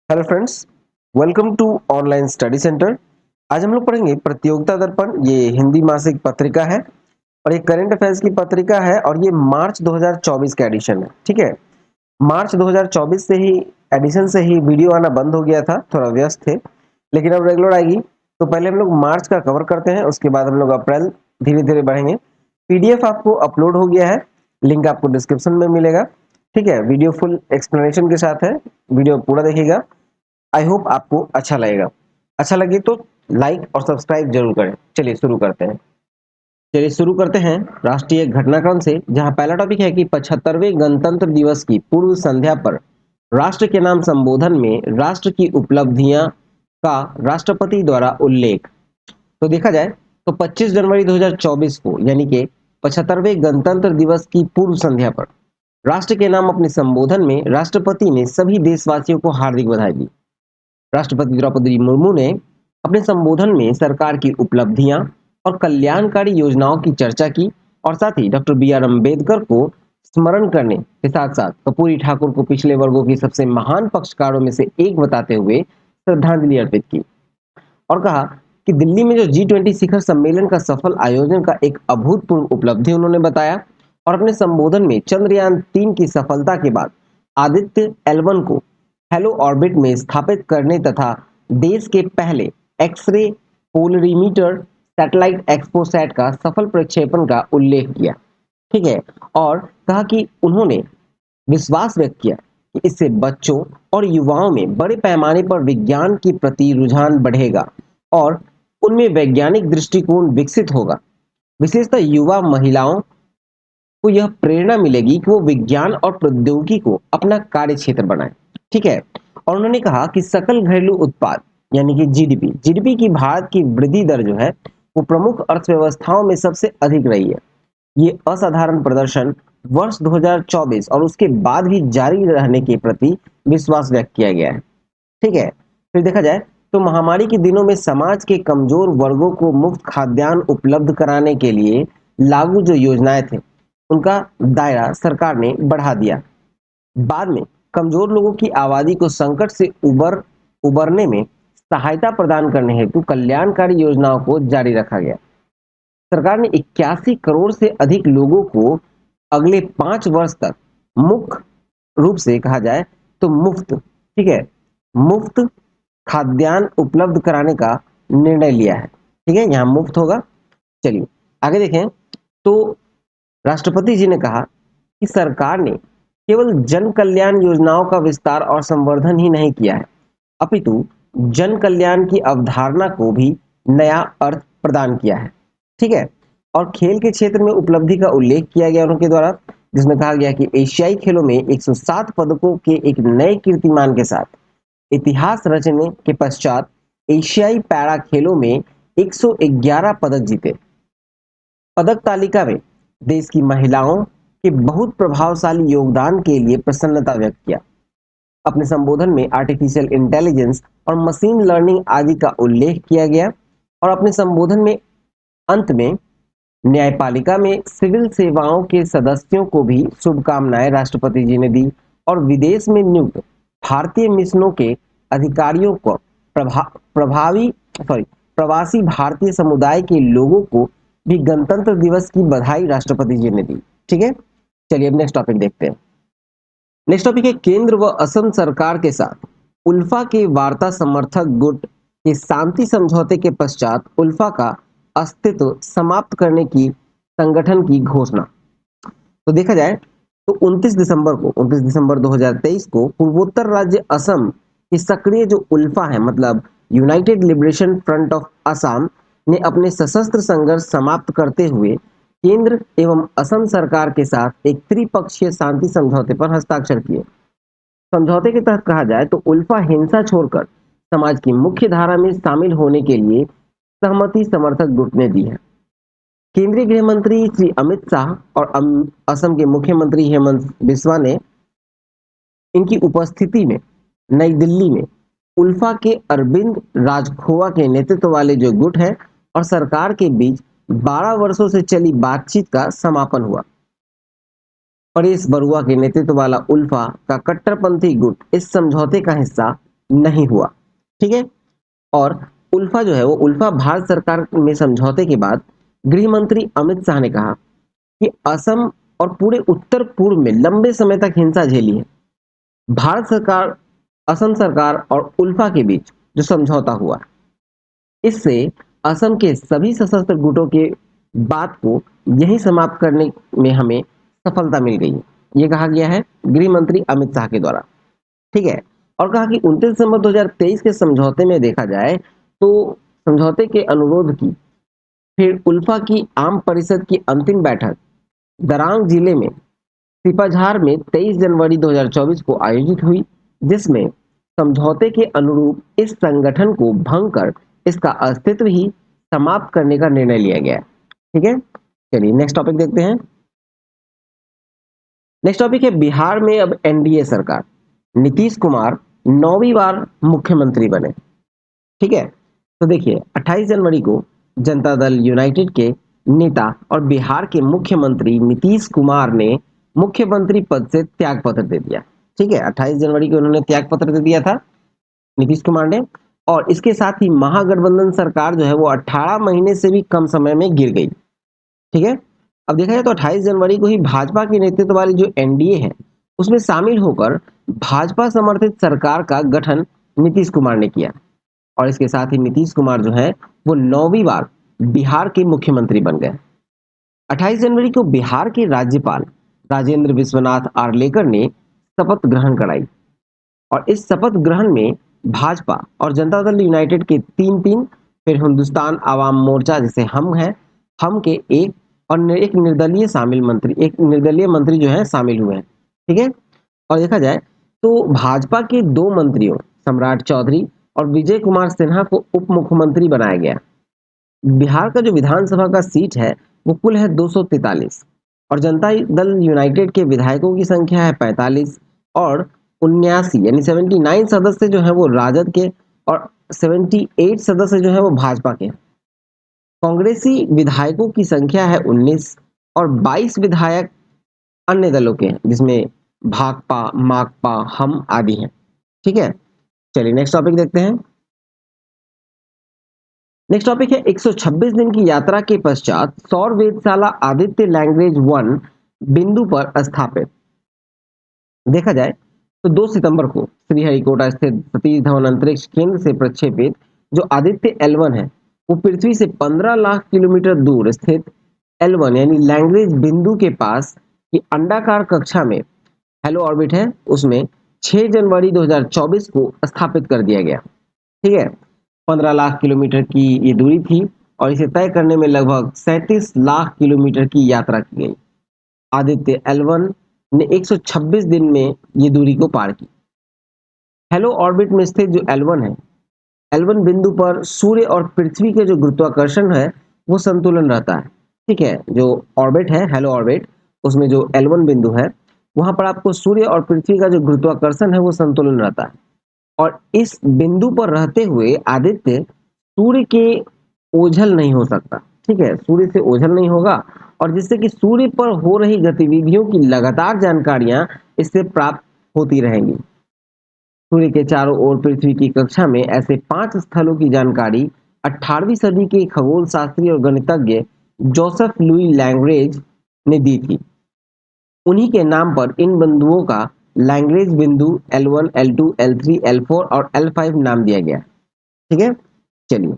Hello friends, welcome to online study centre. आज हम लोग पढ़ेंगे प्रतियोगिता दर्पण। ये हिंदी मासिक पत्रिका है और ये करंट अफेयर्स की पत्रिका है और ये मार्च 2024 का एडिशन है। ठीक है, मार्च 2024 से ही एडिशन से ही वीडियो आना बंद हो गया था, थोड़ा व्यस्त थे, लेकिन अब रेगुलर आएगी। तो पहले हम लोग मार्च का कवर करते हैं, उसके बाद हम लोग अप्रैल धीरे धीरे बढ़ेंगे। पीडीएफ आपको अपलोड हो गया है, लिंक आपको डिस्क्रिप्शन में मिलेगा। ठीक है, वीडियो फुल एक्सप्लेनेशन के साथ है, वीडियो पूरा देखिएगा। आई होप आपको अच्छा लगेगा। अच्छा लगे तो लाइक और सब्सक्राइब जरूर करें। चलिए शुरू करते हैं राष्ट्रीय घटनाक्रम से, जहां पहला टॉपिक है कि 75वें गणतंत्र दिवस की पूर्व संध्या पर राष्ट्र के नाम संबोधन में राष्ट्र की उपलब्धियां का राष्ट्रपति द्वारा उल्लेख। तो देखा जाए तो 25 जनवरी 2024 को यानी कि 75वें गणतंत्र दिवस की पूर्व संध्या पर राष्ट्र के नाम अपने संबोधन में राष्ट्रपति ने सभी देशवासियों को हार्दिक बधाई दी। राष्ट्रपति द्रौपदी मुर्मू ने अपने संबोधन में सरकार की उपलब्धियां और कल्याणकारी योजनाओं की चर्चा की और साथ ही डॉक्टर बी आर अम्बेडकर को स्मरण करने के साथ साथ कर्पूरी ठाकुर को पिछले वर्गों की सबसे महान पक्षकारों में से एक बताते हुए श्रद्धांजलि अर्पित की और कहा कि दिल्ली में जो G20 शिखर सम्मेलन का सफल आयोजन का एक अभूतपूर्व उपलब्धि उन्होंने बताया और अपने संबोधन में चंद्रयान 3 की सफलता के बाद आदित्य L1 को हेलो ऑर्बिट में स्थापित करने तथा देश के पहले एक्सरे पोलरीमीटर सैटेलाइट एक्सपोसैट का सफल प्रक्षेपण का उल्लेख किया। ठीक है, और कहा कि उन्होंने विश्वास व्यक्त किया कि इससे बच्चों और युवाओं में बड़े पैमाने पर विज्ञान के प्रति रुझान बढ़ेगा और उनमें वैज्ञानिक दृष्टिकोण विकसित होगा। विशेषतः युवा महिलाओं को यह प्रेरणा मिलेगी कि वो विज्ञान और प्रौद्योगिकी को अपना कार्य क्षेत्र बनाए। ठीक है, और उन्होंने कहा कि सकल घरेलू उत्पाद यानी कि जीडीपी की भारत की वृद्धि दर जो है वो प्रमुख अर्थव्यवस्थाओं में सबसे अधिक रही है। ये असाधारण प्रदर्शन वर्ष 2024 और उसके बाद भी जारी रहने के प्रति विश्वास व्यक्त किया गया है। ठीक है, फिर देखा जाए तो महामारी के दिनों में समाज के कमजोर वर्गों को मुफ्त खाद्यान्न उपलब्ध कराने के लिए लागू जो योजनाएं थे उनका दायरा सरकार ने बढ़ा दिया। बाद में कमजोर लोगों की आबादी को संकट से उबरने में सहायता प्रदान करने हेतु कल्याणकारी योजनाओं को जारी रखा गया। सरकार ने 81 करोड़ से अधिक लोगों को अगले 5 वर्ष तक मुख्य रूप से कहा जाए तो मुफ्त, ठीक है, मुफ्त खाद्यान्न उपलब्ध कराने का निर्णय लिया है। ठीक है, यहाँ मुफ्त होगा। चलिए आगे देखें तो राष्ट्रपति जी ने कहा कि सरकार ने केवल जन कल्याण योजनाओं का विस्तार और संवर्धन ही नहीं किया है, अपितु जन कल्याण की अवधारणा को भी नया अर्थ प्रदान किया है। ठीक है, और खेल के क्षेत्र में उपलब्धि का उल्लेख किया गया उनके द्वारा, जिसमें कहा गया कि एशियाई खेलों में 107 पदकों के एक नए कीर्तिमान के साथ इतिहास रचने के पश्चात एशियाई पैरा खेलों में 111 पदक जीते। पदक तालिका में देश की महिलाओं के बहुत प्रभावशाली योगदान के लिए प्रसन्नता व्यक्त किया। अपने संबोधन में आर्टिफिशियल इंटेलिजेंस और मशीन लर्निंग आदि का उल्लेख किया गया और अपने संबोधन में अंत में न्यायपालिका में सिविल सेवाओं के सदस्यों को भी शुभकामनाएं राष्ट्रपति जी ने दी और विदेश में नियुक्त भारतीय मिशनों के अधिकारियों को प्रभावी प्रवासी भारतीय समुदाय के लोगों को भी गणतंत्र दिवस की बधाई राष्ट्रपति जी ने दी। ठीक है, चलिए अब नेक्स्ट टॉपिक देखते हैं। नेक्स्ट टॉपिक है केंद्र व असम सरकार के साथ उल्फा के वार्ता समर्थक गुट के शांति समझौते के पश्चात उल्फा का अस्तित्व समाप्त करने की संगठन की घोषणा। तो देखा जाए तो 29 दिसंबर 2023 को पूर्वोत्तर राज्य असम की सक्रिय जो उल्फा है, मतलब United liberation front of Assam, ने अपने सशस्त्र संघर्ष समाप्त करते हुए केंद्र एवं असम सरकार के साथ एक त्रिपक्षीय शांति समझौते पर हस्ताक्षर किए। समझौते के तहत कहा जाए तो उल्फा हिंसा छोड़कर समाज की मुख्य धारा में शामिल होने के लिए सहमति समर्थक गुट ने दी है। केंद्रीय गृह मंत्री श्री अमित शाह और असम के मुख्यमंत्री हेमंत बिस्वा ने इनकी उपस्थिति में नई दिल्ली में उल्फा के अरविंद राजखोवा के नेतृत्व वाले जो गुट है और सरकार के बीच 12 वर्षों से चली बातचीत का समापन हुआ। परेश बरुआ के नेतृत्व वाला उल्फा का कट्टरपंथी गुट इस समझौते का हिस्सा नहीं हुआ। ठीक है। और उल्फा जो है वो उल्फा भारत सरकार में समझौते के बाद गृह मंत्री अमित शाह ने कहा कि असम और पूरे उत्तर पूर्व में लंबे समय तक हिंसा झेली है। भारत सरकार, असम सरकार और उल्फा के बीच जो समझौता हुआ, इससे असम के सभी सशस्त्र गुटों के बात को यही समाप्त करने में हमें सफलता मिल गई। ये कहा गया है गृह मंत्री अमित शाह के द्वारा। ठीक है। और कहा कि 29 दिसंबर 2023 के समझौते में देखा जाए तो समझौते के अनुरोध की फिर उल्फा की आम परिषद की अंतिम बैठक दरांग जिले में सिपाझार में 23 जनवरी 2024 को आयोजित हुई, जिसमें समझौते के अनुरूप इस संगठन को भंग कर इसका अस्तित्व ही समाप्त करने का निर्णय लिया गया। ठीक है। चलिए नेक्स्ट टॉपिक देखते हैं। नेक्स्ट टॉपिक है बिहार में अब एनडीए सरकार, नीतीश कुमार 9वीं बार मुख्यमंत्री बने। ठीक है। तो देखिए 28 जनवरी को जनता दल यूनाइटेड के नेता और बिहार के मुख्यमंत्री नीतीश कुमार ने मुख्यमंत्री पद से त्याग पत्र दे दिया। ठीक है। 28 जनवरी को उन्होंने त्याग पत्र दे दिया था नीतीश कुमार ने। और इसके साथ ही महागठबंधन सरकार जो है वो 18 महीने से भी कम समय में गिर गई। ठीक है। अब देखा जाए तो 28 जनवरी को ही भाजपा के नेतृत्व वाली जो एनडीए है उसमें शामिल होकर भाजपा समर्थित सरकार का गठन नीतीश कुमार ने किया। और इसके साथ ही नीतीश कुमार जो है वो 9वीं बार बिहार के मुख्यमंत्री बन गए। 28 जनवरी को बिहार के राज्यपाल राजेंद्र विश्वनाथ आर्लेकर ने शपथ ग्रहण कराई। और इस शपथ ग्रहण में भाजपा और जनता दल यूनाइटेड के तीन तीन, फिर हिंदुस्तान आवाम मोर्चा जैसे हम हैं, हम के एक और एक निर्दलीय मंत्री जो है शामिल हुए हैं। ठीक है। और देखा जाए तो भाजपा के दो मंत्रियों सम्राट चौधरी और विजय कुमार सिन्हा को उप मुख्यमंत्री बनाया गया। बिहार का जो विधानसभा का सीट है वो कुल है 243 और जनता दल यूनाइटेड के विधायकों की संख्या है 45 और 79 यानी 79 सदस्य जो है वो राजद के और 78 सदस्य जो है वो भाजपा के। कांग्रेसी विधायकों की संख्या है 19 और 22 विधायक अन्य दलों के हैं, जिसमें भाकपा, माकपा, हम आदि हैं। ठीक है। चलिए नेक्स्ट टॉपिक देखते हैं। नेक्स्ट टॉपिक है 126 दिन की यात्रा के पश्चात सौर वेधशाला आदित्य लैंग्वेज 1 बिंदु पर स्थापित। देखा जाए तो 2 सितंबर को श्रीहरिकोटा स्थित सतीश धवन अंतरिक्ष केंद्र से प्रक्षेपित जो आदित्य L1 है वो पृथ्वी से 15 लाख किलोमीटर दूर स्थित L1 यानी लैंग्वेज बिंदु के पास की अंडाकार कक्षा में हेलो ऑर्बिट है उसमें 6 जनवरी 2024 को स्थापित कर दिया गया। ठीक है। 15 लाख किलोमीटर की ये दूरी थी और इसे तय करने में लगभग 37 लाख किलोमीटर की यात्रा की गई। आदित्य L1 ने 126 दिन में ये दूरी को पार की। हेलो ऑर्बिट में स्थित जो L1 है, L1 बिंदु पर सूर्य और पृथ्वी के जो गुरुत्वाकर्षण है वो संतुलन रहता है। ठीक है। जो ऑर्बिट है हेलो ऑर्बिट उसमें जो L1 बिंदु है वहां पर आपको सूर्य और पृथ्वी का जो गुरुत्वाकर्षण है वो संतुलन रहता है। और इस बिंदु पर रहते हुए आदित्य सूर्य के ओझल नहीं हो सकता। ठीक है। सूर्य से ओझल नहीं होगा और जिससे कि सूर्य पर हो रही गतिविधियों की लगातार जानकारियां इससे प्राप्त होती रहेंगी। सूर्य के चारों ओर पृथ्वी की कक्षा में ऐसे 5 स्थलों की जानकारी 18वीं सदी के खगोल शास्त्री और गणितज्ञ जोसेफ लुई लैंग्रेज ने दी थी। उन्हीं के नाम पर इन बिंदुओं का लैंग्रेज बिंदु L1, L2, L3, L4 और L5 नाम दिया गया। ठीक है। चलिए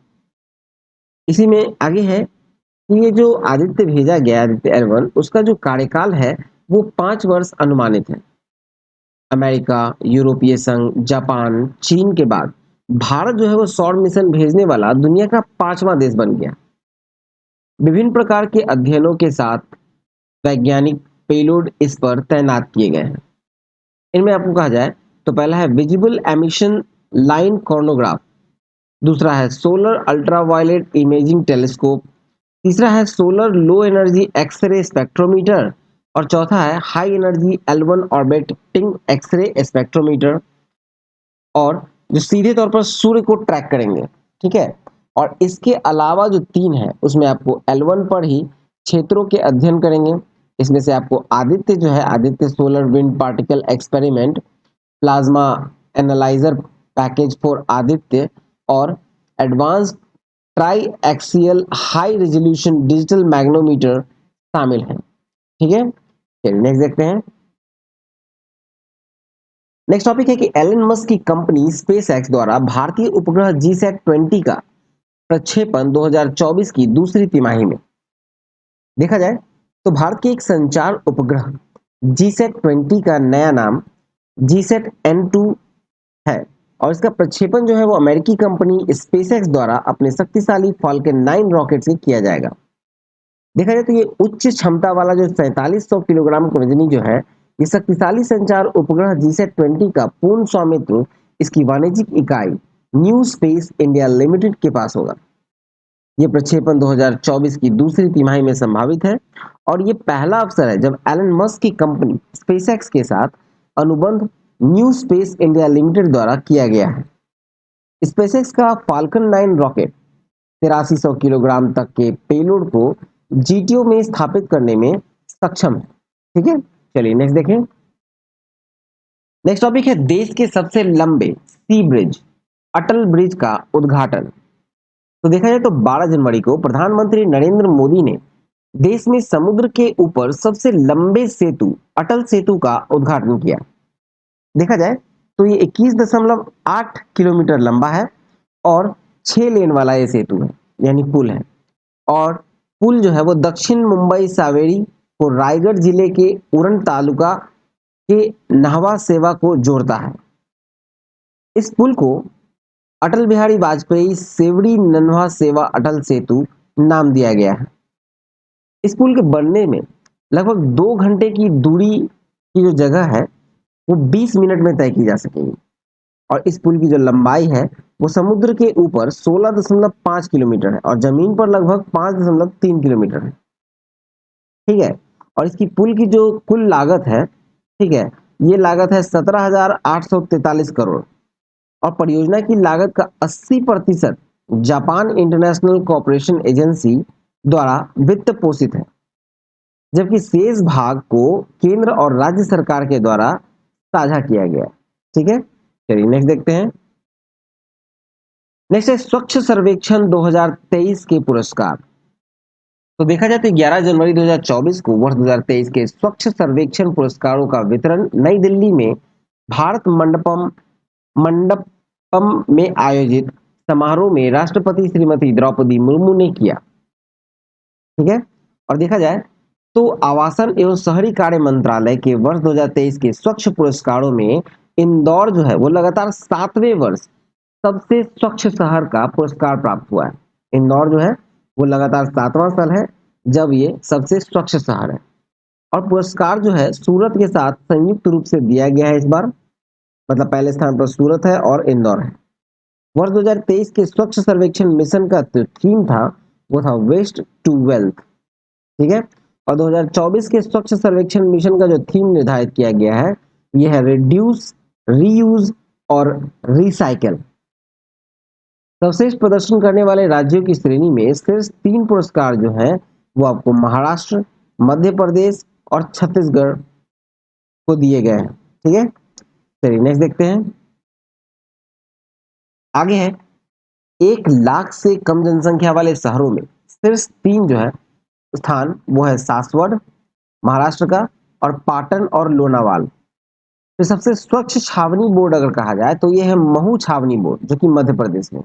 इसी में आगे है कि ये जो आदित्य भेजा गया आदित्य L1 उसका जो कार्यकाल है वो 5 वर्ष अनुमानित है। अमेरिका, यूरोपीय संघ, जापान, चीन के बाद भारत जो है वो सौर मिशन भेजने वाला दुनिया का 5वां देश बन गया। विभिन्न प्रकार के अध्ययनों के साथ वैज्ञानिक पेलोड इस पर तैनात किए गए हैं। इनमें आपको कहा जाए तो पहला है विजिबल एमिशन लाइन कॉर्नोग्राफ, दूसरा है सोलर अल्ट्रावायलेट इमेजिंग टेलीस्कोप, तीसरा है solar low energy x-ray spectrometer और चौथा है high energy L1 orbiting x-ray spectrometer और जो सीधे तौर पर सूर्य को ट्रैक करेंगे। ठीक है। और इसके अलावा जो 3 है उसमें आपको L1 पर ही क्षेत्रों के अध्ययन करेंगे। इसमें से आपको आदित्य जो है Aditya solar wind particle experiment, plasma analyser package for Aditya और advance tri axial high resolution digital magnetometer शामिल है। ठीक है, चलिए नेक्स्ट देखते हैं। नेक्स्ट टॉपिक है कि एलन मस्क की कंपनी स्पेसएक्स द्वारा भारतीय उपग्रह जीसैट-20 का प्रक्षेपण 2024 की दूसरी तिमाही में। देखा जाए तो भारत के एक संचार उपग्रह जीसैट-20 का नया नाम जीसैट N2 है और इसका प्रक्षेपण जो है वो अमेरिकी कंपनी स्पेसएक्स द्वारा अपने शक्तिशाली फाल्कन 9 रॉकेट से किया जाएगा। देखा जाए तो ये उच्च क्षमता वाला जो 4700 किलोग्राम की वजनी जो है, ये शक्तिशाली संचार उपग्रह जीसैट-20 का पूर्ण स्वामित्व इसकी वाणिज्यिक इकाई न्यू स्पेस इंडिया लिमिटेड के पास होगा। ये प्रक्षेपण 2024 की दूसरी तिमाही में संभावित है और ये पहला अवसर है जब एलन मस्क की कंपनी स्पेसएक्स के साथ अनुबंध न्यू स्पेस इंडिया लिमिटेड द्वारा किया गया है। स्पेसएक्स का फाल्कन 9 रॉकेट 8300 किलोग्राम तक के पेलोड को जीटीओ में स्थापित करने में सक्षम है। ठीक है, चलिए नेक्स्ट देखें। नेक्स्ट टॉपिक है देश के सबसे लंबे सी ब्रिज अटल ब्रिज का उद्घाटन। तो देखा जाए तो 12 जनवरी को प्रधानमंत्री नरेंद्र मोदी ने देश में समुद्र के ऊपर सबसे लंबे सेतु अटल सेतु का उद्घाटन किया। देखा जाए तो ये 21.8 किलोमीटर लंबा है और 6 लेन वाला ये सेतु है, यानी पुल है। और पुल जो है वो दक्षिण मुंबई सावेरी को रायगढ़ जिले के उरण तालुका के नहवा सेवा को जोड़ता है। इस पुल को अटल बिहारी वाजपेयी सेवड़ी नन्हा सेवा अटल सेतु नाम दिया गया है। इस पुल के बनने में लगभग 2 घंटे की दूरी की जो जगह है वो 20 मिनट में तय की जा सकेगी और इस पुल की जो लंबाई है वो समुद्र के ऊपर 16.5 किलोमीटर है और जमीन पर लगभग 5.3 किलोमीटर है। ठीक है, और इसकी पुल की जो कुल लागत है, ठीक है, ये लागत है 17,843 करोड़ और परियोजना की लागत का 80% जापान इंटरनेशनल कोऑपरेशन एजेंसी द्वारा वित्त पोषित है, जबकि शेष भाग को केंद्र और राज्य सरकार के द्वारा साझा किया गया। ठीक है, चलिए नेक्स्ट देखते हैं। नेक्स्ट है स्वच्छ सर्वेक्षण 2023 के पुरस्कार। तो देखा जाए तो 11 जनवरी 2024 को वर्ष 2023 के स्वच्छ सर्वेक्षण पुरस्कारों का वितरण नई दिल्ली में भारत मंडपम में आयोजित समारोह में राष्ट्रपति श्रीमती द्रौपदी मुर्मू ने किया। ठीक है, और देखा जाए तो आवासन एवं शहरी कार्य मंत्रालय के वर्ष 2023 के स्वच्छ पुरस्कारों में इंदौर जो है वो लगातार 7वें वर्ष सबसे स्वच्छ शहर का पुरस्कार प्राप्त हुआ है। इंदौर जो है वो लगातार 7वां साल है जब ये सबसे स्वच्छ शहर है और पुरस्कार जो है सूरत के साथ संयुक्त रूप से दिया गया है इस बार, मतलब पहले स्थान पर सूरत है और इंदौर है। वर्ष 2023 के स्वच्छ सर्वेक्षण मिशन का जो थीम था वो था वेस्ट टू वेल्थ। ठीक है, और 2024 के स्वच्छ सर्वेक्षण मिशन का जो थीम निर्धारित किया गया है यह है रिड्यूस, रीयूज और रिसाइकल। सर्वश्रेष्ठ प्रदर्शन करने वाले राज्यों की श्रेणी में शीर्ष 3 पुरस्कार जो हैं वो आपको महाराष्ट्र, मध्य प्रदेश और छत्तीसगढ़ को दिए गए हैं। ठीक है, चलिए नेक्स्ट देखते हैं। आगे है 1 लाख से कम जनसंख्या वाले शहरों में शीर्ष 3 जो है स्थान वो है सासवड़ महाराष्ट्र का और पाटन और लोनावाल। तो सबसे स्वच्छ छावनी बोर्ड अगर कहा जाए तो ये है महू छावनी बोर्ड जो कि मध्य प्रदेश में।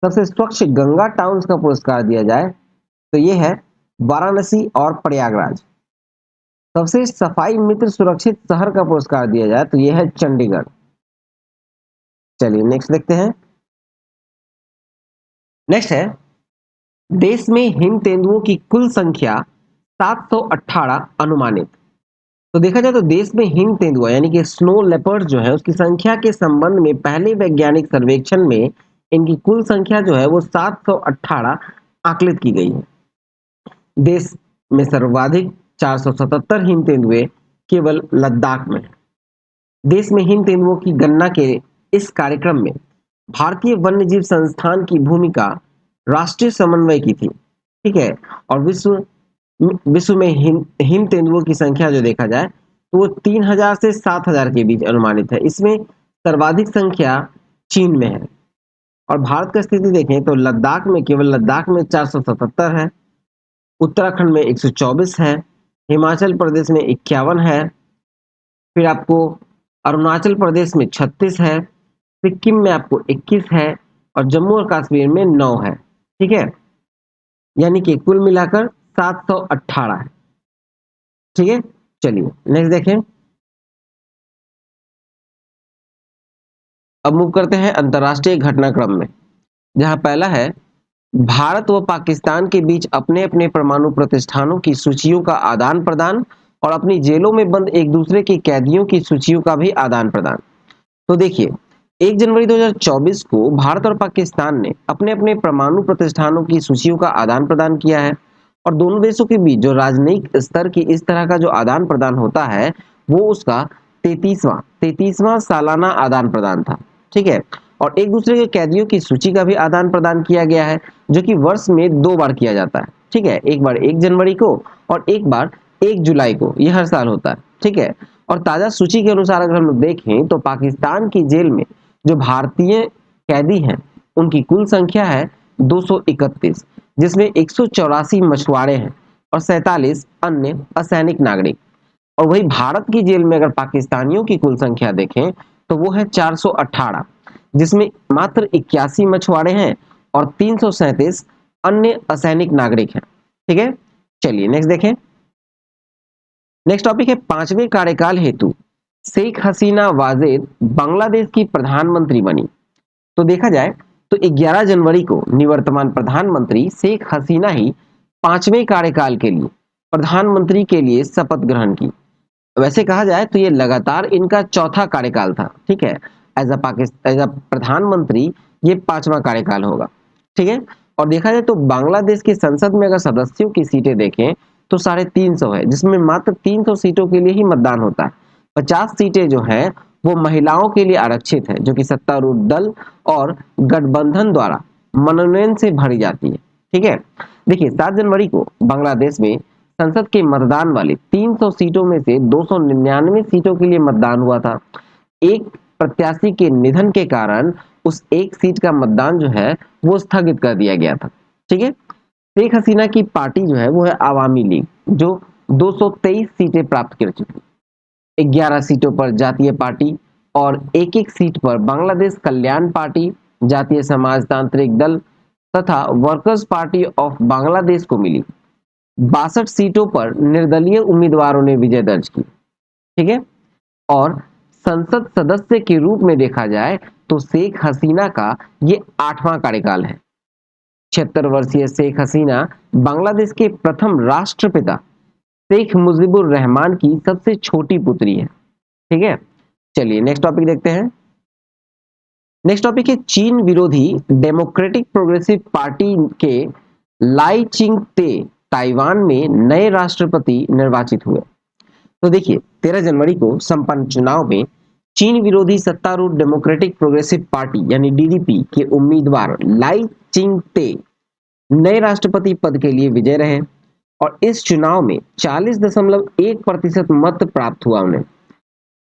सबसे स्वच्छ गंगा टाउन्स का पुरस्कार दिया जाए तो ये है वाराणसी और प्रयागराज। सबसे सफाई मित्र सुरक्षित शहर का पुरस्कार दिया जाए तो यह है चंडीगढ़। चलिए नेक्स्ट देखते हैं। नेक्स्ट है देश में हिम तेंदुओं की कुल संख्या 718 अनुमानित। तो देखा जाए तो देश में हिम तेंदुआ यानी कि स्नो लेपर्ड जो है उसकी संख्या के संबंध में पहले वैज्ञानिक सर्वेक्षण में इनकी कुल संख्या जो है वो 718 आकलित की गई है। देश में सर्वाधिक 477 हिम तेंदुए केवल लद्दाख में। देश में हिम तेंदुओं की गणना के इस कार्यक्रम में भारतीय वन्यजीव संस्थान की भूमिका राष्ट्रीय समन्वय की थी। ठीक है, और विश्व में हिम तेंदुओं की संख्या जो देखा जाए तो वो 3000 से 7000 के बीच अनुमानित है। इसमें सर्वाधिक संख्या चीन में है। और भारत की स्थिति देखें तो लद्दाख में, केवल लद्दाख में 477 है, उत्तराखंड में 124 है, हिमाचल प्रदेश में 51 है, फिर आपको अरुणाचल प्रदेश में 36 है, सिक्किम में आपको 21 है और जम्मू और कश्मीर में 9 है। ठीक है, यानी कि कुल मिलाकर 718 है। ठीक है, चलिए नेक्स्ट देखें। अब मूव करते हैं अंतरराष्ट्रीय घटनाक्रम में, जहां पहला है भारत व पाकिस्तान के बीच अपने अपने परमाणु प्रतिष्ठानों की सूचियों का आदान प्रदान और अपनी जेलों में बंद एक दूसरे के कैदियों की सूचियों का भी आदान प्रदान। तो देखिए 1 जनवरी 2024 को भारत और पाकिस्तान ने अपने अपने परमाणु प्रतिष्ठानों की सूचियों का आदान प्रदान किया है और दोनों देशों के बीच जो राजनयिक स्तर की इस तरह का जो आदान प्रदान होता है वो उसका 33वां सालाना आदान प्रदान था। ठीक है, और एक दूसरे के कैदियों की सूची का भी आदान प्रदान किया गया है, जो कि वर्ष में 2 बार किया जाता है। ठीक है, एक बार 1 जनवरी को और एक बार 1 जुलाई को, यह हर साल होता है। ठीक है, और ताजा सूची के अनुसार अगर हम लोग देखें तो पाकिस्तान की जेल में जो भारतीय कैदी हैं उनकी कुल संख्या है 231, जिसमें 184 मछुआरे हैं और 47 अन्य असैनिक नागरिक। और वही भारत की जेल में अगर पाकिस्तानियों की कुल संख्या देखें तो वो है 418, जिसमें मात्र 81 मछुआरे हैं और 337 अन्य असैनिक नागरिक हैं। ठीक है, चलिए नेक्स्ट देखें। नेक्स्ट टॉपिक है 5वें कार्यकाल हेतु शेख हसीना वाजेद बांग्लादेश की प्रधानमंत्री बनी। तो देखा जाए तो 11 जनवरी को निवर्तमान प्रधानमंत्री शेख हसीना ही 5वें कार्यकाल के लिए प्रधानमंत्री के लिए शपथ ग्रहण की। वैसे कहा जाए तो ये लगातार इनका चौथा कार्यकाल था। ठीक है, एज अ प्रधानमंत्री ये 5वां कार्यकाल होगा। ठीक है, और देखा जाए तो बांग्लादेश की संसद में अगर सदस्यों की सीटें देखें तो 350 है, जिसमें मात्र 300 सीटों के लिए ही मतदान होता है। 50 सीटें जो हैं वो महिलाओं के लिए आरक्षित है, जो कि सत्तारूढ़ दल और गठबंधन द्वारा मनोनयन से भरी जाती है। ठीक है, देखिए 7 जनवरी को बांग्लादेश में संसद के मतदान वाली 300 सीटों में से 299 सीटों के लिए मतदान हुआ था। एक प्रत्याशी के निधन के कारण उस एक सीट का मतदान जो है वो स्थगित कर दिया गया था। ठीक है, शेख हसीना की पार्टी जो है वो है आवामी लीग, जो 223 सीटें प्राप्त कर चुकी, 11 सीटों पर जातीय पार्टी और एक एक सीट पर बांग्लादेश कल्याण पार्टी, जातीय समाजतांत्रिक दल तथा वर्कर्स पार्टी ऑफ बांग्लादेश को मिली। 62 सीटों पर निर्दलीय उम्मीदवारों ने विजय दर्ज की। ठीक है, और संसद सदस्य के रूप में देखा जाए तो शेख हसीना का ये 8वां कार्यकाल है। 76 वर्षीय शेख हसीना बांग्लादेश के प्रथम राष्ट्रपिता शेख मुजीबुर रहमान की सबसे छोटी पुत्री है। ठीक है, चलिए नेक्स्ट टॉपिक देखते हैं। नेक्स्ट टॉपिक है चीन विरोधी डेमोक्रेटिक प्रोग्रेसिव पार्टी के लाई चिंग ते ताइवान में नए राष्ट्रपति निर्वाचित हुए। तो देखिए 13 जनवरी को संपन्न चुनाव में चीन विरोधी सत्तारूढ़ डेमोक्रेटिक प्रोग्रेसिव पार्टी यानी डीडीपी के उम्मीदवार लाई चिंग ते नए राष्ट्रपति पद के लिए विजय रहे और इस चुनाव में 40.1% मत प्राप्त हुआ उन्हें।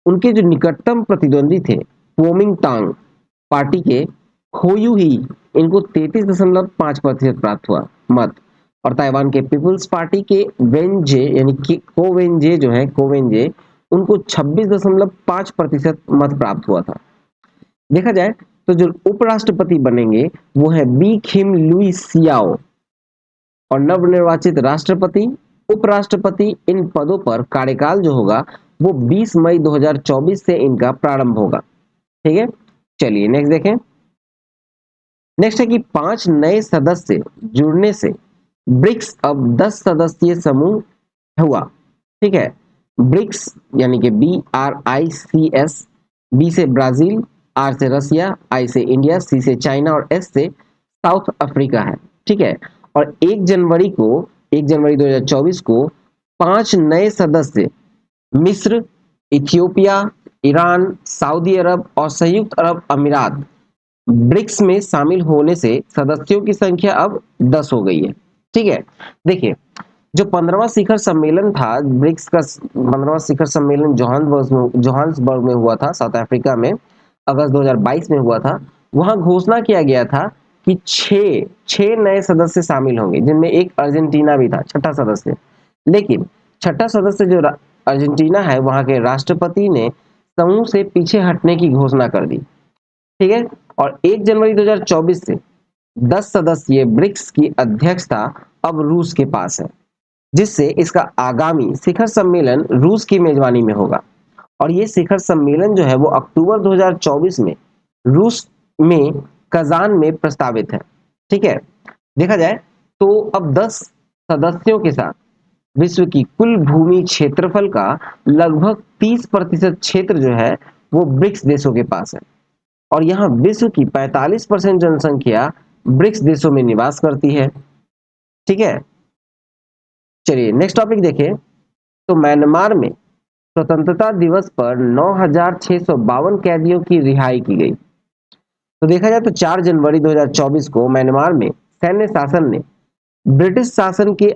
उनके जो निकटतम प्रतिद्वंदी थे पोमिंग तांग पार्टी के होयू ही, इनको 33.5% प्राप्त हुआ मत, और ताइवान के पीपुल्स पार्टी के वेंजे यानी कि कोवेंजे जो है कोवेंजे, उनको 26.5% मत प्राप्त हुआ था। देखा जाए तो जो उपराष्ट्रपति बनेंगे वो है बी खिम लुई सियाओ, और नवनिर्वाचित राष्ट्रपति उपराष्ट्रपति इन पदों पर कार्यकाल जो होगा वो 20 मई 2024 से इनका प्रारंभ होगा। ठीक है, चलिए नेक्स्ट देखें। नेक्स्ट है कि 5 नए सदस्य जुड़ने से ब्रिक्स अब 10 सदस्यीय समूह हुआ। ठीक है, ब्रिक्स यानी कि BRICS, बी से ब्राजील, आर से रसिया, आई से इंडिया, सी से चाइना और एस से साउथ अफ्रीका है। ठीक है, और 1 जनवरी 2024 को 5 नए सदस्य मिस्र, इथियोपिया, ईरान, सऊदी अरब और संयुक्त अरब अमीरात ब्रिक्स में शामिल होने से सदस्यों की संख्या अब 10 हो गई है। ठीक है, देखिए जो 15वां शिखर सम्मेलन था, ब्रिक्स का 15वां शिखर सम्मेलन जोहान्सबर्ग में हुआ था, साउथ अफ्रीका में, अगस्त 2022 में हुआ था। वहां घोषणा किया गया था कि छह नए सदस्य शामिल होंगे, जिनमें एक अर्जेंटीना भी था, छठा सदस्य। लेकिन छठा सदस्य जो अर्जेंटीना है, वहां के राष्ट्रपति ने समूह से पीछे हटने की घोषणा कर दी। ठीक है, और 1 जनवरी 2024 से 10 सदस्यीय ब्रिक्स की अध्यक्षता अब रूस के पास है, जिससे इसका आगामी शिखर सम्मेलन रूस की मेजबानी में होगा। और ये शिखर सम्मेलन जो है वो अक्टूबर 2024 में रूस में कजान में प्रस्तावित है। ठीक है, देखा जाए तो अब 10 सदस्यों के साथ विश्व की कुल भूमि क्षेत्रफल का लगभग 30% क्षेत्र जो है वो ब्रिक्स देशों के पास है, और यहाँ विश्व की 45% जनसंख्या ब्रिक्स देशों में निवास करती है। ठीक है, चलिए नेक्स्ट टॉपिक देखें। तो म्यांमार में स्वतंत्रता दिवस पर 9,652 कैदियों की रिहाई की गई। तो देखा जाए तो 4 जनवरी 2024 को म्यांमार में सैन्य शासन ने ब्रिटिश शासन के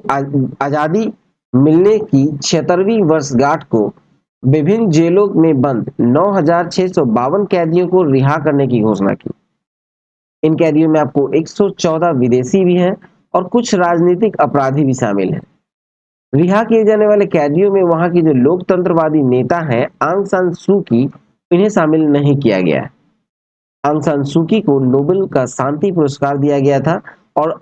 आजादी मिलने की 76वीं वर्षगांठ को विभिन्न जेलों में बंद 9,652 कैदियों को रिहा करने की घोषणा की। इन कैदियों में आपको 114 विदेशी भी हैं और कुछ राजनीतिक अपराधी भी शामिल हैं। रिहा किए जाने वाले कैदियों में वहां की जो लोकतंत्रवादी नेता हैं आंग सान सू की, इन्हें शामिल नहीं किया गया है। आंग सान सू की को नोबेल का शांति पुरस्कार दिया गया था, और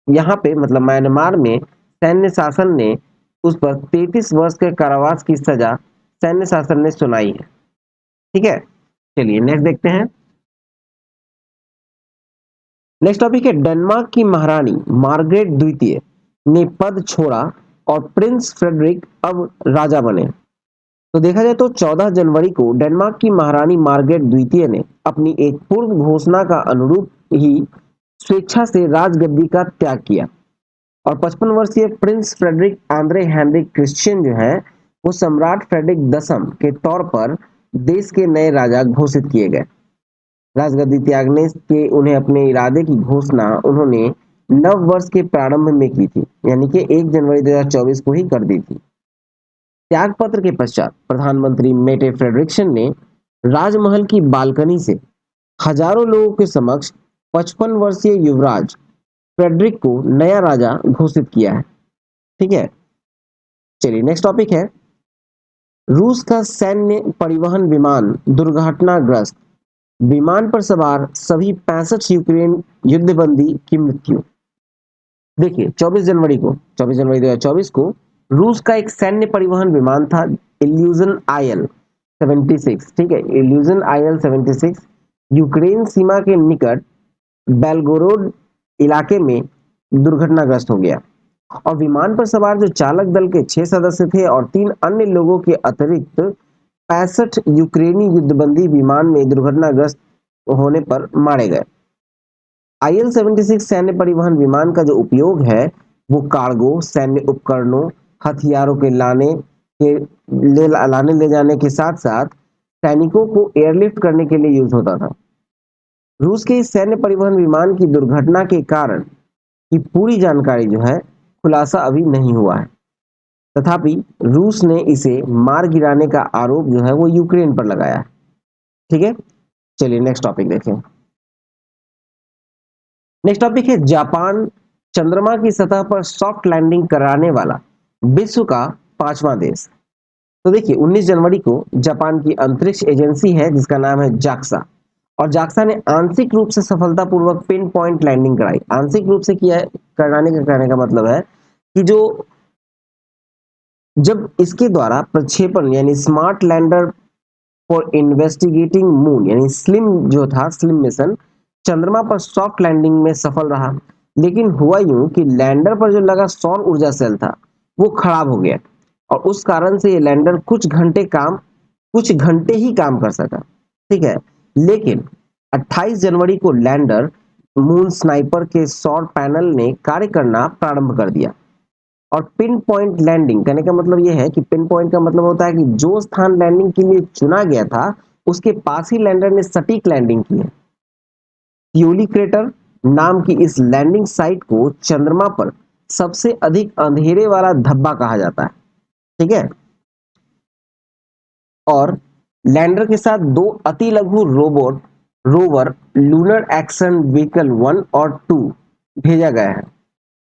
यहाँ पे मतलब म्यांमार में सैन्य शासन ने उस पर 33 वर्ष के कारावास की सजा सैन्य शासन ने सुनाई है। ठीक है, चलिए नेक्स्ट देखते हैं। नेक्स्ट टॉपिक है, डेनमार्क की महारानी मार्गरेट द्वितीय ने पद छोड़ा और प्रिंस फ्रेडरिक अब राजा बने। तो देखा जाए तो 14 जनवरी को डेनमार्क की महारानी मार्गरेट द्वितीय ने अपनी एक पूर्व घोषणा का अनुरूप ही स्वेच्छा से राजगद्दी का त्याग किया, और 55 वर्षीय prince Frederik André Henrik Christian जो है वो सम्राट फ्रेडरिक दसम के तौर पर देश के नए राजा घोषित किए गए। राजगद्दी त्यागने के उन्हें अपने इरादे की घोषणा उन्होंने नव वर्ष के प्रारंभ में की थी, यानी कि 1 जनवरी 2024 को ही कर दी थी। त्याग पत्र के पश्चात प्रधानमंत्री मेटे फ्रेडरिक्सन ने राजमहल की बालकनी से हजारों लोगों के समक्ष 55 वर्षीय युवराज फ्रेडरिक को नया राजा घोषित किया है। ठीक है, चलिए नेक्स्ट टॉपिक है, रूस का सैन्य परिवहन विमान दुर्घटनाग्रस्त, विमान पर सवार सभी 65 यूक्रेन युद्धबंदी की मृत्यु। देखिए 24 जनवरी 2024 को रूस का एक सैन्य परिवहन विमान था इल्यूजन आईएल 76। ठीक है, इल्यूजन आईएल 76 यूक्रेन सीमा के निकट बेलगोरोड इलाके में दुर्घटनाग्रस्त हो गया, और विमान पर सवार जो चालक दल के 6 सदस्य थे और 3 अन्य लोगों के अतिरिक्त 65 यूक्रेनी युद्धबंदी विमान में दुर्घटनाग्रस्त होने पर मारे गए। IL-76 सैन्य परिवहन विमान का जो उपयोग है वो कार्गो, सैन्य उपकरणों, हथियारों के लाने ले जाने के साथ साथ सैनिकों को एयरलिफ्ट करने के लिए यूज होता था। रूस के इस सैन्य परिवहन विमान की दुर्घटना के कारण की पूरी जानकारी जो है खुलासा अभी नहीं हुआ है, तथापि रूस ने इसे मार गिराने का आरोप जो है वो यूक्रेन पर लगाया है। ठीक है, चलिए नेक्स्ट टॉपिक देखें। नेक्स्ट टॉपिक है, जापान चंद्रमा की सतह पर सॉफ्ट लैंडिंग कराने वाला विश्व का 5वां देश। तो देखिए 19 जनवरी को जापान की अंतरिक्ष एजेंसी है जिसका नाम है जाक्सा, और जाक्सा ने आंशिक रूप से सफलतापूर्वक पिन पॉइंट लैंडिंग कराई। आंशिक रूप से किया कराने का कहने का मतलब है कि जो जब इसके द्वारा प्रक्षेपण यानी smart lander for investigating moon यानी स्लिम जो था, स्लिम मिशन चंद्रमा पर सॉफ्ट लैंडिंग में सफल रहा, लेकिन हुआ यूं कि लैंडर पर जो लगा सौर ऊर्जा सेल था वो खराब हो गया, और उस कारण से ये लैंडर कुछ घंटे ही काम कर सका। ठीक है, लेकिन 28 जनवरी को लैंडर मून स्नाइपर के सौर पैनल ने कार्य करना प्रारंभ कर दिया। और पिन पॉइंट लैंडिंग कहने का मतलब यह है कि पिन पॉइंट का मतलब होता है कि जो स्थान लैंडिंग के लिए चुना गया था उसके पास ही लैंडर ने सटीक लैंडिंग की है। थियोली क्रेटर नाम की इस लैंडिंग साइट को चंद्रमा पर सबसे अधिक अंधेरे वाला धब्बा कहा जाता है। ठीक है, और लैंडर के साथ 2 अति लघु robot rover lunar action vehicle 1 और 2 भेजा गया है।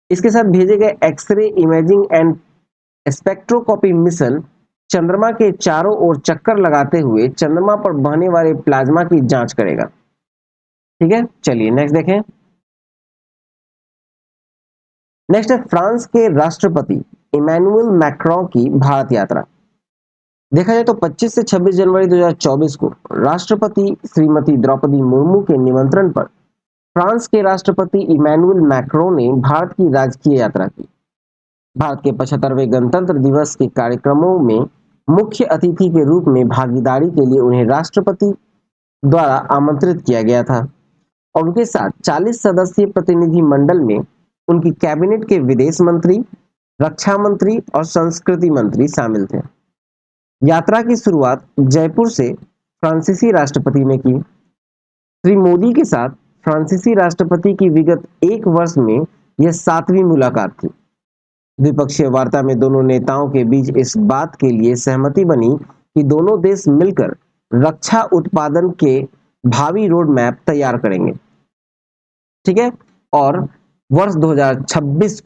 इसके साथ भेजे गए x-ray imaging and spectroscopy mission चंद्रमा के चारों ओर चक्कर लगाते हुए चंद्रमा पर बहने वाले प्लाज्मा की जांच करेगा। ठीक है, चलिए नेक्स्ट देखें। नेक्स्ट है फ्रांस के राष्ट्रपति इमैनुअल मैक्रों की भारत यात्रा। देखा जाए तो 25 से 26 जनवरी 2024 को राष्ट्रपति श्रीमती द्रौपदी मुर्मू के निमंत्रण पर फ्रांस के राष्ट्रपति इमैनुअल मैक्रों ने भारत की राजकीय यात्रा की। भारत के 75वें गणतंत्र दिवस के कार्यक्रमों में मुख्य अतिथि के रूप में भागीदारी के लिए उन्हें राष्ट्रपति द्वारा आमंत्रित किया गया था और उनके साथ 40 सदस्यीय प्रतिनिधि मंडल में उनकी कैबिनेट के विदेश मंत्री, रक्षा मंत्री और संस्कृति मंत्री शामिल थे। यात्रा की शुरुआत जयपुर से फ्रांसीसी राष्ट्रपति ने की। श्री मोदी के साथ फ्रांसीसी राष्ट्रपति की विगत एक वर्ष में यह 7वीं मुलाकात थी। द्विपक्षीय वार्ता में दोनों नेताओं के बीच इस बात के लिए सहमति बनी कि दोनों देश मिलकर रक्षा उत्पादन के भावी रोड मैप तैयार करेंगे। ठीक है, और वर्ष 2026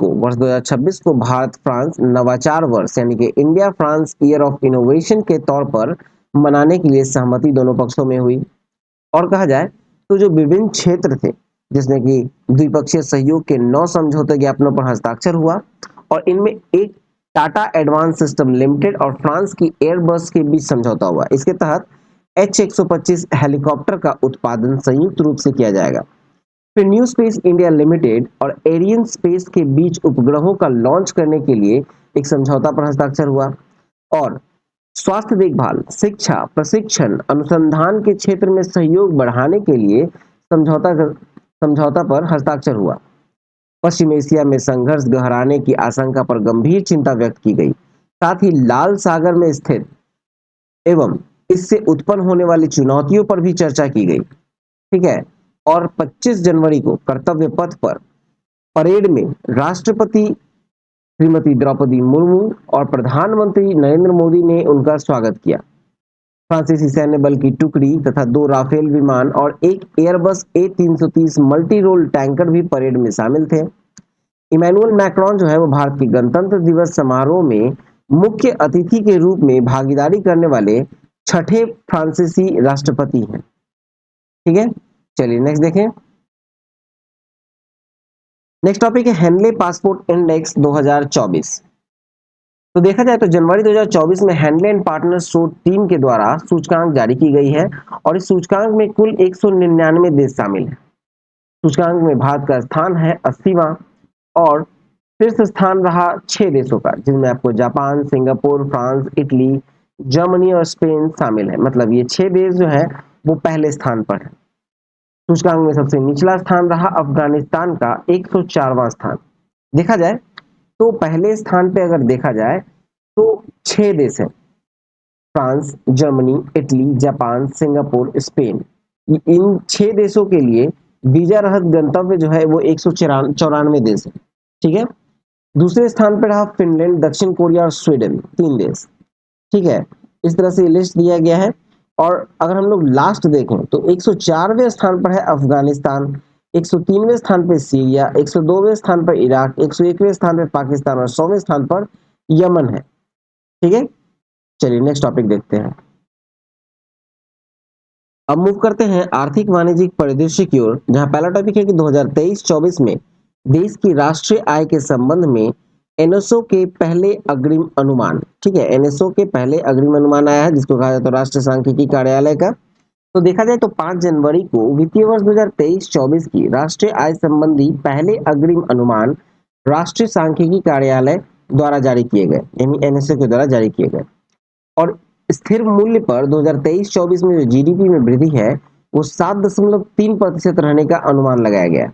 को भारत फ्रांस नवाचार वर्ष यानी कि India France year of innovation के तौर पर मनाने के लिए सहमति दोनों पक्षों में हुई। और कहा जाए तो जो विभिन्न क्षेत्र थे जिसमें कि द्विपक्षीय सहयोग के 9 समझौते ज्ञापनों पर हस्ताक्षर हुआ और इनमें एक टाटा एडवांस सिस्टम लिमिटेड और फ्रांस की एयरबस के बीच समझौता हुआ। इसके तहत H-125 हेलीकॉप्टर का उत्पादन संयुक्त रूप से किया जाएगा। फिर न्यू स्पेस इंडिया लिमिटेड और एरियन स्पेस के बीच उपग्रहों का लॉन्च करने के लिए एक समझौता पर हस्ताक्षर हुआ और स्वास्थ्य देखभाल, शिक्षा, प्रशिक्षण, अनुसंधान के क्षेत्र में सहयोग बढ़ाने के लिए समझौता पर हस्ताक्षर हुआ। पश्चिम एशिया में संघर्ष गहराने की आशंका पर गंभीर चिंता व्यक्त की गई। साथ ही लाल सागर में स्थित एवं इससे उत्पन्न होने वाली चुनौतियों पर भी चर्चा की गई। ठीक है, और 25 जनवरी को कर्तव्य पथ पर परेड में राष्ट्रपति श्रीमती द्रौपदी मुर्मू और प्रधानमंत्री नरेंद्र मोदी ने उनका स्वागत किया। फ्रांसीसी सैन्य बल की टुकड़ी तथा 2 राफेल विमान और एक Airbus A330 multi role tanker भी परेड में शामिल थे। इमैनुअल मैक्रोन जो है वो भारत के गणतंत्र दिवस समारोह में मुख्य अतिथि के रूप में भागीदारी करने वाले छठे फ्रांसीसी राष्ट्रपति हैं। ठीक है, चलिए नेक्स्ट देखें। नेक्स्ट टॉपिक है हेनले पासपोर्ट इंडेक्स 2024। तो देखा जाए तो जनवरी 2024 में हेनले एंड पार्टनर्स शोध टीम के द्वारा सूचकांक जारी की गई है और इस सूचकांक में कुल 199 देश शामिल हैं। सूचकांक में भारत का स्थान है 80वां और शीर्ष स्थान रहा 6 देशों का, जिनमें आपको Japan, Singapore, France, Italy, Germany और स्पेन शामिल है। मतलब ये 6 देश जो है वो पहले स्थान पर है। सूचकांक में सबसे निचला स्थान रहा अफगानिस्तान का 104वां स्थान। देखा जाए तो पहले स्थान पे अगर देखा जाए तो 6 देश हैं, France, Germany, Italy, Japan, Singapore, Spain. इन 6 देशों के लिए वीजा रहित गंतव्य जो है वो 194 देश है। ठीक है, दूसरे स्थान पर रहा फिनलैंड, दक्षिण कोरिया और स्वीडन, 3 देश। ठीक है, इस तरह से लिस्ट दिया गया है। और अगर हम लोग लास्ट देखें तो 104वें स्थान पर है अफगानिस्तान, 103वें स्थान पर सीरिया, 102वें स्थान पर इराक, 101वें स्थान पर पाकिस्तान और 100वें स्थान पर यमन है। ठीक है, चलिए नेक्स्ट टॉपिक देखते हैं। अब मूव करते हैं आर्थिक वाणिज्यिक परिदृश्य की ओर, जहां पहला टॉपिक है कि 2023-24 में देश की राष्ट्रीय आय के संबंध में एनएसओ के पहले अग्रिम अनुमान। ठीक है, एनएसओ के पहले अग्रिम अनुमान आया है जिसको कहा जाता है राष्ट्रीय सांख्यिकी कार्यालय का। तो देखा जाए तो 5 जनवरी को वित्तीय वर्ष 2023-24 की राष्ट्रीय आय संबंधी पहले अग्रिम अनुमान राष्ट्रीय सांख्यिकी कार्यालय द्वारा जारी किए गए, यानी एनएसओ के द्वारा जारी किए गए। और स्थिर मूल्य पर 2023-24 में जो जीडीपी में वृद्धि है वो 7.3% रहने का अनुमान लगाया गया।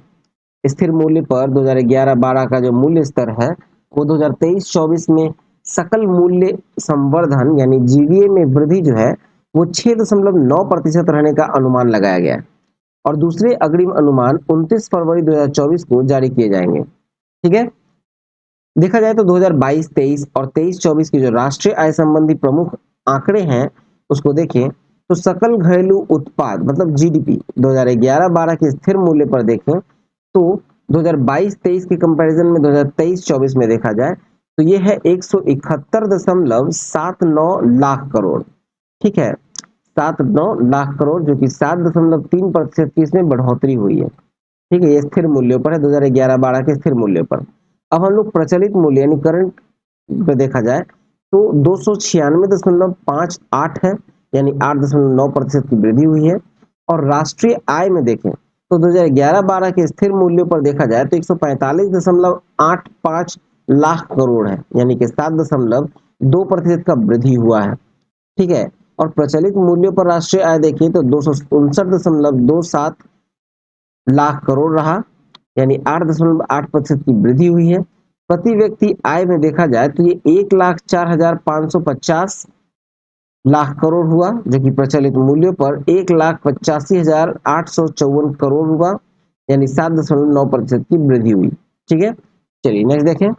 स्थिर मूल्य पर 2011-12 का जो मूल्य स्तर है वो 2023-24 में सकल मूल्य संवर्धन यानी जीडीए में वृद्धि जो है वो 6.9% रहने का अनुमान लगाया गया और दूसरे अग्रिम अनुमान 29 फरवरी 2024 को जारी किए जाएंगे। ठीक है, देखा जाए तो 2022-23 और 23-24 की जो राष्ट्रीय आय संबंधी प्रमुख आंकड़े हैं उसको देखें तो सकल घरेलू उत्पाद मतलब जीडीपी 2011-12 के स्थिर मूल्य पर देखें तो 2022-23 के कंपैरिजन में 2023-24 में देखा जाए तो ये है 171.79 लाख करोड़। ठीक है, 79 लाख करोड़, जो कि 7.3% की इसमें बढ़ोतरी हुई है। ठीक है, ये स्थिर मूल्यों पर है 2011-12 के स्थिर मूल्य पर। अब हम लोग प्रचलित मूल्य यानी करंट पे देखा जाए तो 296.58 है, यानी 8.9% की वृद्धि हुई है। और राष्ट्रीय आय में देखें तो 2011-12 के स्थिर मूल्यों पर देखा जाए तो 145.85 लाख करोड़ है, यानी कि 7.2% का वृद्धि हुआ है। ठीक है, और प्रचलित मूल्यों पर राष्ट्रीय आय देखिए तो 259.27 लाख करोड़ रहा, यानी 8.8% की वृद्धि हुई है। प्रति व्यक्ति आय में देखा जाए तो ये 1,04,550 लाख करोड़ हुआ, जो कि प्रचलित मूल्यों पर 1,85,854 करोड़ हुआ, यानी 7.9% की वृद्धि हुई। ठीक है, चलिए नेक्स्ट देखें।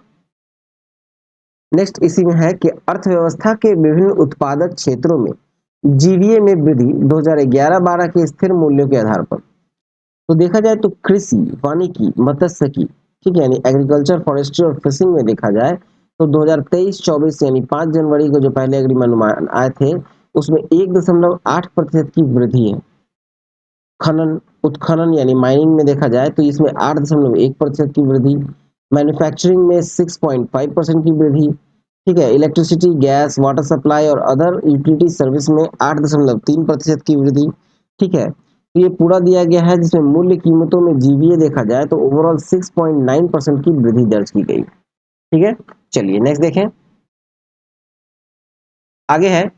नेक्स्ट इसी में है कि अर्थव्यवस्था के विभिन्न उत्पादक क्षेत्रों में जीडीए में वृद्धि 2011-12 के स्थिर मूल्यों के आधार पर। तो देखा जाए तो कृषि, वानिकी, मत्स्यिकी, ठीक है, यानी एग्रीकल्चर, फॉरेस्ट्री और फिशिंग में देखा जाए तो 2023-24 यानी 5 जनवरी को जो पहले अग्रिम अनुमान आए थे उसमें 1.8% की वृद्धि है। खनन, उत्खनन यानी माइनिंग में देखा जाए तो इसमें 8.1% की वृद्धि, मैन्युफैक्चरिंग में 6.5% की वृद्धि, ठीक है, इलेक्ट्रिसिटी, गैस, वाटर सप्लाई और अदर यूटिलिटी सर्विस में 8.3% की वृद्धि। ठीक है, तो ये पूरा दिया गया है जिसमें मूल्य कीमतों में जीवीए देखा जाए तो ओवरऑल 6.9% की वृद्धि दर्ज की गई। ठीक है, चलिए नेक्स्ट देखें। आगे है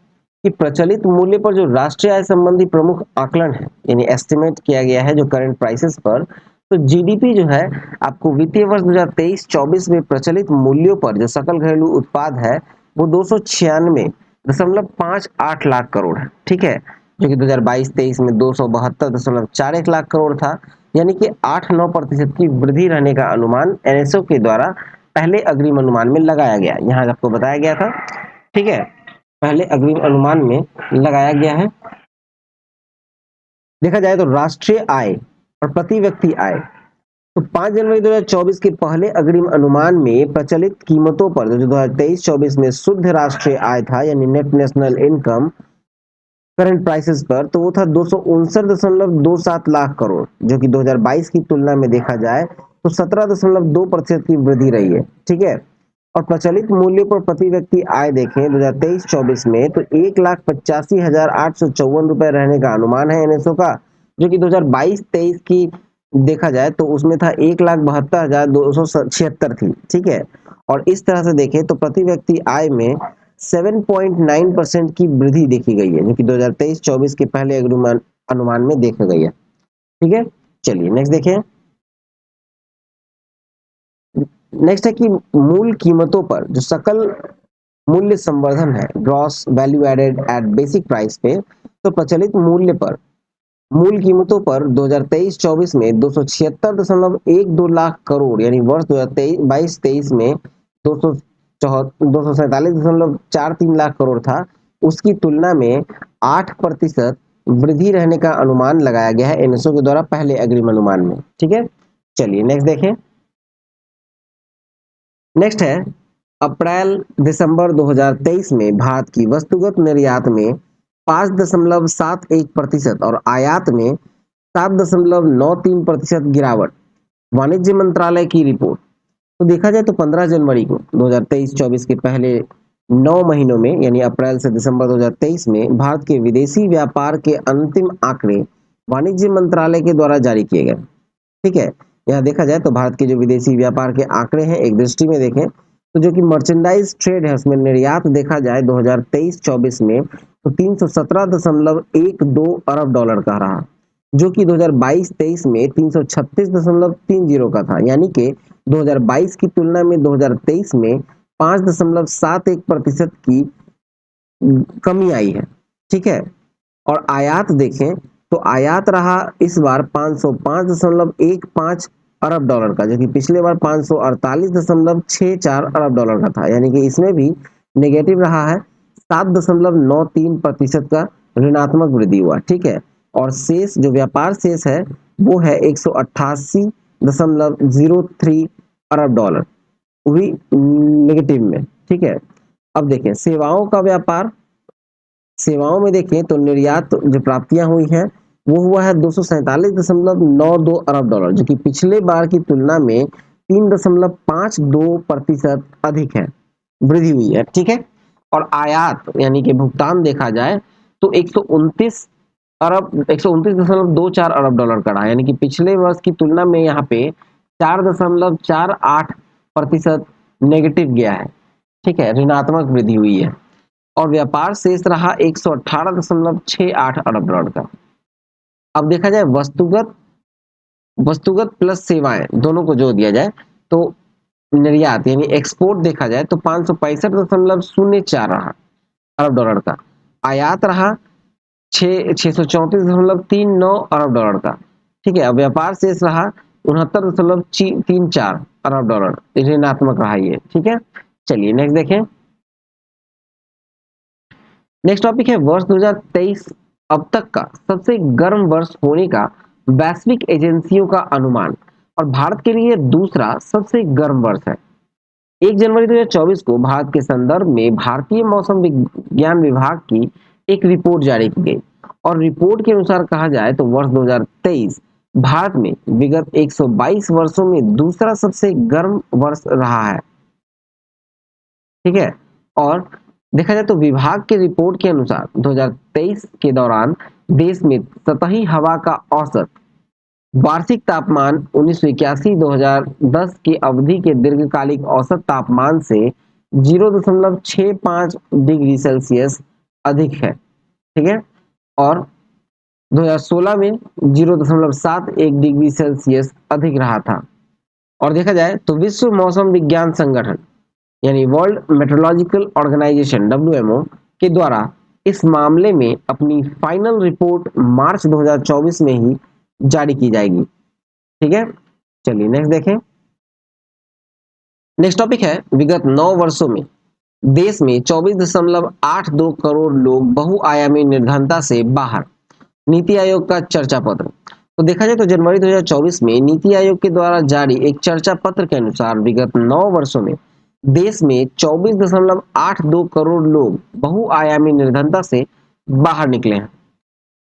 कि प्रचलित मूल्य पर जो राष्ट्रीय आय संबंधी प्रमुख आकलन है यानी एस्टिमेट किया गया है जो करंट प्राइसेस पर, तो जीडीपी जो है आपको वित्तीय वर्ष 2023-24 में प्रचलित मूल्यों पर जो सकल घरेलू उत्पाद है वो 296.58 लाख करोड़ है। ठीक है, जो कि 2022-23 में 272.41 लाख करोड़ था, यानी कि 8-9% की वृद्धि रहने का अनुमान एनएसओ के द्वारा पहले अग्रिम अनुमान में लगाया गया, यहाँ आपको बताया गया था। ठीक है, पहले अग्रिम अनुमान में लगाया गया है। देखा जाए तो राष्ट्रीय आय और प्रति व्यक्ति आय, तो 5 जनवरी 2024 के पहले अग्रिम अनुमान में प्रचलित कीमतों पर जो 2023-24 में शुद्ध राष्ट्रीय आय था यानी net national income current prices पर, तो वो था 259.27 लाख करोड़, जो कि 2022 की तुलना में देखा जाए तो 17.2% की वृद्धि रही है। ठीक है, और प्रचलित मूल्य पर प्रति व्यक्ति आय देखें 2023-24 में तो 1,85,854 रुपए रहने का अनुमान है एनएसओ का, जो कि 2022-23 की देखा जाए तो उसमें था 1,72,276 थी। ठीक है, और इस तरह से देखें तो प्रति व्यक्ति आय में 7.9% की वृद्धि देखी गई है, जो कि 2023-24 के पहले अनुमान में देखा गई है। ठीक है, चलिए नेक्स्ट देखें। नेक्स्ट है कि मूल कीमतों पर जो सकल मूल्य संवर्धन है gross value added at basic price पे, तो प्रचलित मूल्य पर मूल कीमतों पर 2023-24 में 276.12 लाख करोड़ यानी वर्ष 2022-23 में 247.43 लाख करोड़ था, उसकी तुलना में 8% वृद्धि रहने का अनुमान लगाया गया है एनएसओ के द्वारा पहले अग्रिम अनुमान में। ठीक है, चलिए नेक्स्ट देखें। नेक्स्ट है अप्रैल दिसंबर 2023 में भारत की वस्तुगत निर्यात में 5.71% और आयात में 7.93% गिरावट, वाणिज्य मंत्रालय की रिपोर्ट। तो देखा जाए तो 15 जनवरी को 2023-24 के पहले 9 महीनों में यानी अप्रैल से दिसंबर 2023 में भारत के विदेशी व्यापार के अंतिम आंकड़े वाणिज्य मंत्रालय के द्वारा जारी किए गए। ठीक है, यहाँ देखा जाए तो भारत के जो विदेशी व्यापार के आंकड़े हैं एक दृष्टि में देखें तो जो कि मर्चेंडाइज ट्रेड है उसमें निर्यात देखा जाए 2023-24 में तो 317.12 अरब डॉलर का रहा, जो कि 2022-23 में 336.30 का था, यानी कि 2022 की तुलना में 2023 में 5.71% की कमी आई है। ठीक है, और आयात देखें तो आयात रहा इस बार 505.15 अरब डॉलर का, जो कि पिछले बार 548.64 अरब डॉलर का था, यानी कि इसमें भी नेगेटिव रहा है 7.93% का ऋणात्मक वृद्धि हुआ, ठीक है। और शेष जो व्यापार शेष है वो है 188.03 अरब डॉलर, वो भी नेगेटिव में, ठीक है। अब देखें सेवाओं का व्यापार, सेवाओं में देखें तो निर्यात जो प्राप्तियां हुई हैं वो हुआ है 247.92 अरब डॉलर, जो कि पिछले बार की तुलना में 3.52% अधिक है, वृद्धि हुई है, ठीक है। और आयात यानी कि भुगतान देखा जाए तो 129.24 अरब डॉलर का रहा, यानी कि पिछले वर्ष की तुलना में यहाँ पे 4.48% नेगेटिव गया है, ठीक है, ऋणात्मक वृद्धि हुई है। और व्यापार शेष रहा 118.68 अरब डॉलर का। अब देखा जाए वस्तुगत प्लस सेवाएं दोनों को जोड़ दिया जाए तो निर्यात यानी एक्सपोर्ट देखा जाए तो 565.04 रहा अरब डॉलर का। आयात रहा 634.39 अरब डॉलर का, ठीक है। अब व्यापार शेष रहा 69.34 अरब डॉलर, ऋणात्मक रहा ये, ठीक है। चलिए नेक्स्ट देखें। नेक्स्ट टॉपिक है वर्ष 2023 अब तक का सबसे गर्म वर्ष होने का वैश्विक एजेंसियों का अनुमान, और भारत के लिए दूसरा सबसे गर्म वर्ष है। 1 जनवरी 2024 को भारत के संदर्भ में भारतीय मौसम विज्ञान विभाग की एक रिपोर्ट जारी की गई, और रिपोर्ट के अनुसार कहा जाए तो वर्ष 2023 भारत में विगत 122 वर्षों में दूसरा सबसे गर्म वर्ष रहा है, ठीक है। और देखा जाए तो विभाग की रिपोर्ट के अनुसार 2023 के दौरान देश में सतही हवा का औसत वार्षिक तापमान 1981-2010 की अवधि के दीर्घकालिक औसत तापमान से 0.65 डिग्री सेल्सियस अधिक है, ठीक है। और 2016 में 0.71 डिग्री सेल्सियस अधिक रहा था। और देखा जाए तो विश्व मौसम विज्ञान संगठन यानी वर्ल्ड मेट्रोलॉजिकल ऑर्गेनाइजेशन WMO के द्वारा इस मामले में अपनी फाइनल रिपोर्ट मार्च 2024 में ही जारी की जाएगी, ठीक है। चलिए नेक्स्ट देखें। नेक्स्ट टॉपिक है विगत 9 वर्षों में देश में 24.82 करोड़ लोग बहुआयामी निर्धनता से बाहर, नीति आयोग का चर्चा पत्र। तो देखा जाए तो जनवरी 2024 में नीति आयोग के द्वारा जारी एक चर्चा पत्र के अनुसार विगत 9 वर्षों में देश में 24.82 करोड़ लोग बहुआयामी निर्धनता से बाहर निकले हैं।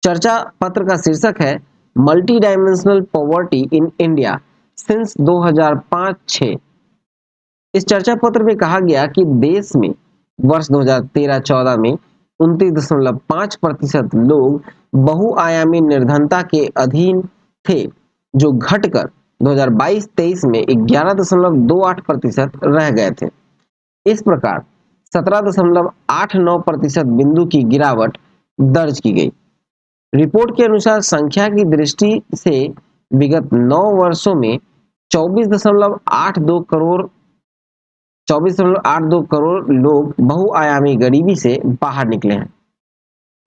चर्चा पत्र का शीर्षक है multi dimensional poverty in India since 2005-6। इस चर्चा पत्र में कहा गया कि देश में वर्ष 2013-14 में 29.5% लोग बहुआयामी निर्धनता के अधीन थे, जो घटकर 2022-23 में 11.28% रह गए थे। इस प्रकार 17.89% बिंदु की गिरावट दर्ज की गई। रिपोर्ट के अनुसार संख्या की दृष्टि से विगत 9 वर्षों में 24.82 करोड़ लोग बहुआयामी गरीबी से बाहर निकले हैं।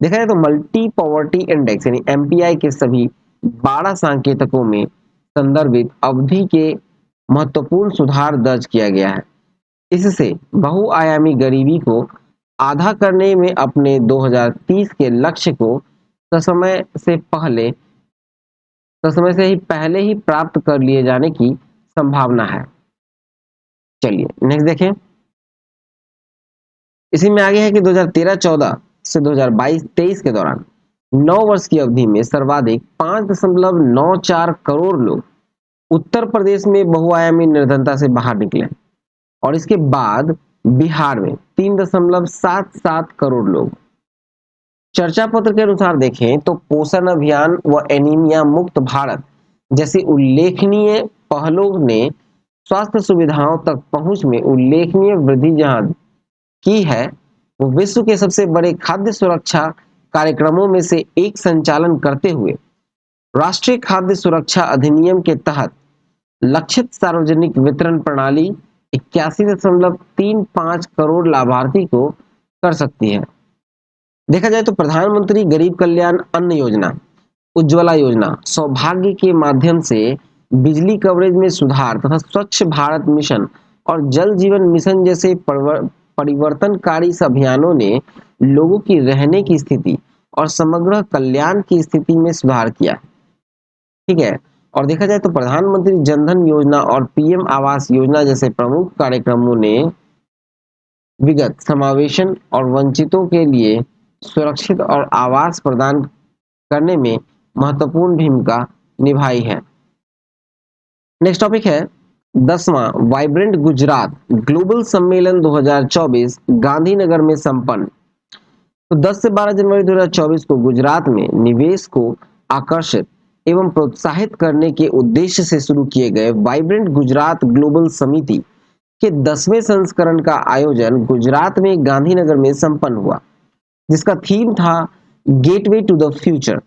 देखा जाए तो मल्टी पॉवर्टी इंडेक्स यानी MPI के सभी 12 सांकेतकों में संदर्भित अवधि के महत्वपूर्ण सुधार दर्ज किया गया है। इससे बहुआयामी गरीबी को आधा करने में अपने 2030 के लक्ष्य को समय से पहले ही प्राप्त कर लिए जाने की संभावना है। चलिए नेक्स्ट देखें। इसी में आगे है कि 2013-14 से 2022-23 के दौरान 9 वर्ष की अवधि में सर्वाधिक 5.94 करोड़ लोग उत्तर प्रदेश में बहुआयामी निर्धनता से बाहर निकले, और इसके बाद बिहार में 3.77 करोड़ लोग। चर्चा पत्र के अनुसार देखें तो पोषण अभियान व एनीमिया मुक्त भारत जैसे उल्लेखनीय पहलों ने स्वास्थ्य सुविधाओं तक पहुंच में उल्लेखनीय वृद्धि जहां की है, वो विश्व के सबसे बड़े खाद्य सुरक्षा कार्यक्रमों में से एक संचालन करते हुए राष्ट्रीय खाद्य सुरक्षा अधिनियम के तहत लक्षित सार्वजनिक वितरण प्रणाली 81.35 करोड़ लाभार्थी को कर सकती है। देखा जाए तो प्रधानमंत्री गरीब कल्याण अन्न योजना, उज्ज्वला योजना, सौभाग्य के माध्यम से बिजली कवरेज में सुधार तथा स्वच्छ भारत मिशन और जल जीवन मिशन जैसे परिवर्तनकारी अभियानों ने लोगों की रहने की स्थिति और समग्र कल्याण की स्थिति में सुधार किया। ठीक है। और देखा जाए तो प्रधानमंत्री जनधन योजना और पीएम आवास योजना जैसे प्रमुख कार्यक्रमों ने विगत समावेशन और वंचितों के लिए सुरक्षित और आवास प्रदान करने में महत्वपूर्ण भूमिका निभाई है। नेक्स्ट टॉपिक है 10वां वाइब्रेंट गुजरात ग्लोबल सम्मेलन 2024 गांधीनगर में संपन्न। तो 10 से 12 जनवरी 2024 को गुजरात में निवेश को आकर्षित एवं प्रोत्साहित करने के उद्देश्य से शुरू किए गए वाइब्रेंट गुजरात ग्लोबल समिति के 10वें संस्करण का आयोजन गुजरात में गांधीनगर में संपन्न हुआ, जिसका थीम था गेटवे टू द फ्यूचर।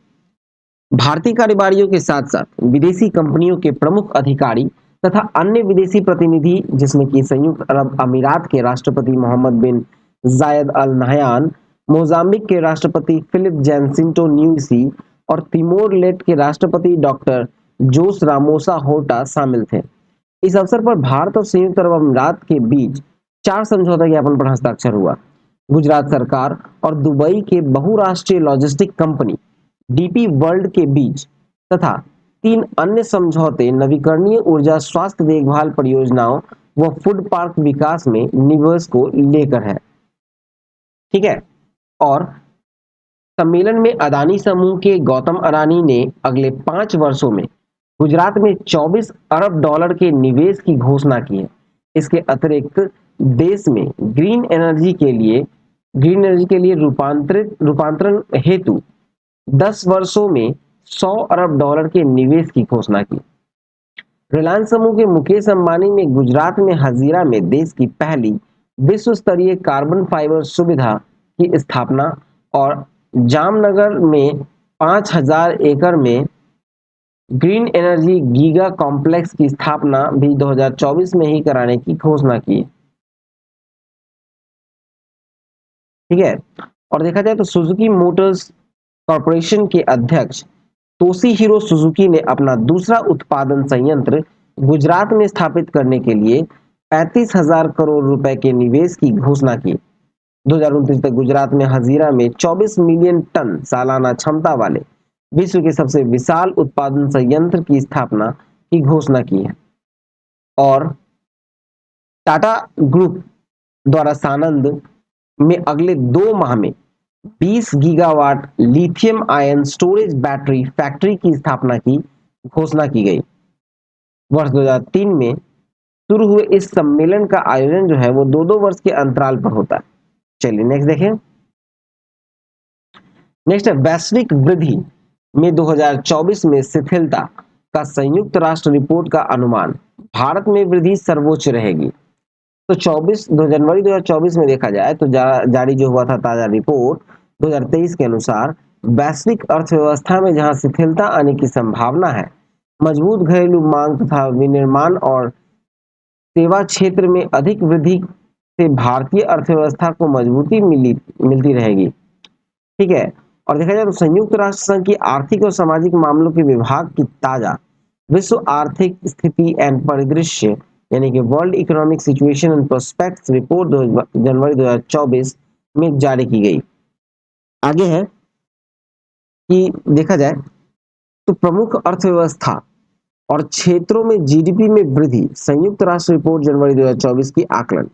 भारतीय कारोबारियों के साथ साथ विदेशी कंपनियों के प्रमुख अधिकारी तथा अन्य विदेशी प्रतिनिधि, जिसमें कि संयुक्त अरब अमीरात के राष्ट्रपति मोहम्मद बिन जायद अल नहयान, मोजाम्बिक के राष्ट्रपति फिलिप जैनसिंटो न्यूसी और तिमोर लेट के राष्ट्रपति डॉक्टर जोस रामोसा होर्टा शामिल थे। इस अवसर पर भारत और संयुक्त अरब अमीरात के बीच 4 समझौता ज्ञापन पर हस्ताक्षर हुआ। गुजरात सरकार और दुबई के बहुराष्ट्रीय लॉजिस्टिक कंपनी डीपी वर्ल्ड के बीच तथा 3 अन्य समझौते नवीकरणीय ऊर्जा, स्वास्थ्य देखभाल परियोजनाओं व फूड पार्क विकास में निवेश को लेकर है। ठीक है। और सम्मेलन में अदानी समूह के गौतम अडानी ने अगले 5 वर्षों में गुजरात में 24 अरब डॉलर के निवेश की घोषणा की है। इसके अतिरिक्त देश में ग्रीन एनर्जी के लिए रूपांतरण हेतु 10 वर्षों में 100 अरब डॉलर के निवेश की घोषणा की। रिलायंस समूह के मुकेश अंबानी ने गुजरात में हजीरा में देश की पहली विश्व स्तरीय कार्बन फाइबर सुविधा की स्थापना और जामनगर में 5000 एकड़ में ग्रीन एनर्जी गीगा कॉम्प्लेक्स की स्थापना भी 2024 में ही कराने की घोषणा की। ठीक है। और देखा जाए तो सुजुकी मोटर्स कॉर्पोरेशन के अध्यक्ष तोशिहिरो सुजुकी ने अपना दूसरा उत्पादन संयंत्र गुजरात में स्थापित करने के लिए 35,000 करोड़ रुपए के निवेश की घोषणा की। 2029 तक गुजरात में हजीरा में 24 मिलियन टन सालाना क्षमता वाले विश्व के सबसे विशाल उत्पादन संयंत्र की स्थापना की घोषणा की है। और टाटा ग्रुप द्वारा सानंद में अगले 2 माह में 20 gigawatt lithium ion storage battery factory की स्थापना की घोषणा की गई। वर्ष 2003 में शुरू हुए इस सम्मेलन का आयोजन जो है वो 2-2 वर्ष के अंतराल पर होता है। चलिए नेक्स्ट देखें। नेक्स्ट है वैश्विक वृद्धि में 2024 में शिथिलता का संयुक्त राष्ट्र रिपोर्ट का अनुमान, भारत में वृद्धि सर्वोच्च रहेगी। तो 2 जनवरी 2024 में देखा जाए तो जारी जो हुआ था ताजा रिपोर्ट 2023 के अनुसार वैश्विक अर्थव्यवस्था में जहां शिथिलता आने की संभावना है, मजबूत घरेलू मांग तथा विनिर्माण और सेवा क्षेत्र में अधिक वृद्धि से भारतीय अर्थव्यवस्था को मजबूती मिलती रहेगी। ठीक है। और देखा जाए तो संयुक्त राष्ट्र संघ की आर्थिक और सामाजिक मामलों के विभाग की ताजा विश्व आर्थिक स्थिति एंड परिदृश्य यानी कि world economic situation and prospects report जनवरी 2024 में जारी की गई। आगे है कि देखा जाए तो प्रमुख अर्थव्यवस्था और क्षेत्रों में जीडीपी में वृद्धि, संयुक्त राष्ट्र रिपोर्ट जनवरी 2024 की आकलन।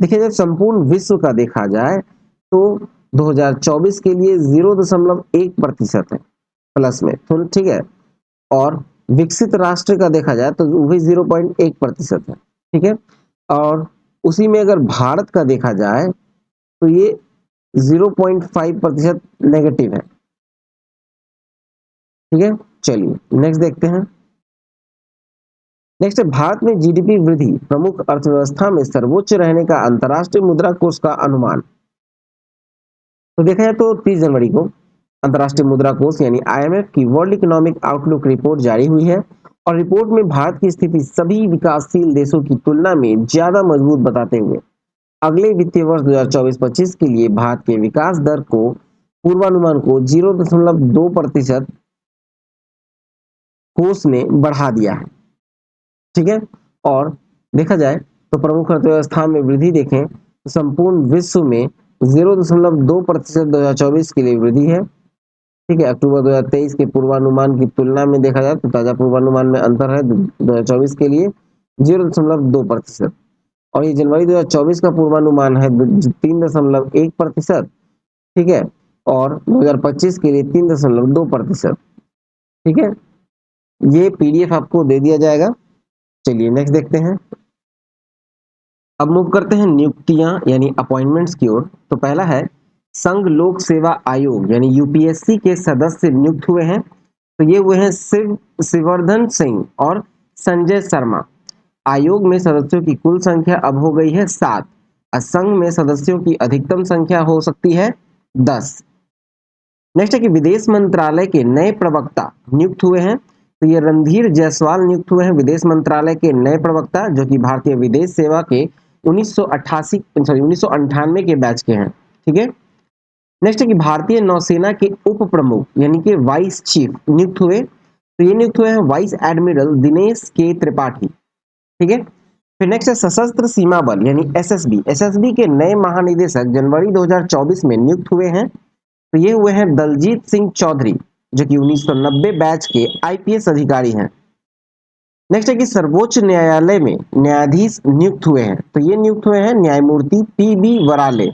देखिए जब संपूर्ण विश्व का देखा जाए तो 2024 के लिए 0.1% है प्लस में, तो ठीक है। और विकसित राष्ट्र का देखा जाए तो वो भी 0.1% है। ठीक है। और उसी में अगर भारत का देखा जाए तो ये 0.5% नेगेटिव है। ठीक है। चलिए नेक्स्ट देखते हैं। नेक्स्ट है भारत में जीडीपी वृद्धि प्रमुख अर्थव्यवस्था में सर्वोच्च रहने का अंतर्राष्ट्रीय मुद्रा कोष का अनुमान। तो देखा जाए तो 30 जनवरी को अंतर्राष्ट्रीय मुद्रा कोष यानी आईएमएफ की वर्ल्ड इकोनॉमिक आउटलुक रिपोर्ट जारी हुई है और रिपोर्ट में भारत की स्थिति सभी विकासशील देशों की तुलना में ज्यादा मजबूत बताते हुए अगले वित्तीय वर्ष 2024-25 के लिए भारत के विकास दर को पूर्वानुमान को 0.2% कोष ने बढ़ा दिया है। ठीक है। और देखा जाए तो प्रमुख अर्थव्यवस्था में वृद्धि देखें तो संपूर्ण विश्व में 0.2% 2024 के लिए वृद्धि है। ठीक है, अक्टूबर 2023 के पूर्वानुमान की तुलना में देखा जाए तो ताजा पूर्वानुमान में अंतर है 2024 के लिए 0.2%, और ये जनवरी 2024 का पूर्वानुमान है 3.1%। ठीक है, और 2025 के लिए 3.2%। ठीक है, ये पीडीएफ आपको दे दिया जाएगा। चलिए नेक्स्ट देखते हैं। अब मूव करते हैं नियुक्तियां यानी अपॉइंटमेंट्स की ओर। तो पहला है संघ लोक सेवा आयोग यानी यूपीएससी के सदस्य नियुक्त हुए हैं। तो ये हुए हैं शिववर्धन सिंह और संजय शर्मा। आयोग में सदस्यों की कुल संख्या अब हो गई है 7, और संघ में सदस्यों की अधिकतम संख्या हो सकती है 10। नेक्स्ट है कि विदेश मंत्रालय के नए प्रवक्ता नियुक्त हुए हैं। तो ये रणधीर जायसवाल नियुक्त हुए हैं विदेश मंत्रालय के नए प्रवक्ता, जो कि भारतीय विदेश सेवा के 1998 के बैच के हैं। ठीक है, नेक्स्ट है कि भारतीय नौसेना के उप प्रमुख यानी कि वाइस चीफ नियुक्त हुए। तो ये नियुक्त हुए हैं वाइस एडमिरल दिनेश के त्रिपाठी। ठीक है, फिर नेक्स्ट है सशस्त्र सीमा बल यानी एसएसबी। एसएसबी के नए महानिदेशक जनवरी 2024 में नियुक्त हुए हैं। तो ये हुए हैं दलजीत सिंह चौधरी, जो कि 1990 बैच के आईपीएस अधिकारी हैं। नेक्स्ट है कि सर्वोच्च न्यायालय में न्यायाधीश नियुक्त हुए हैं। तो ये नियुक्त हुए हैं न्यायमूर्ति पीबी वराले,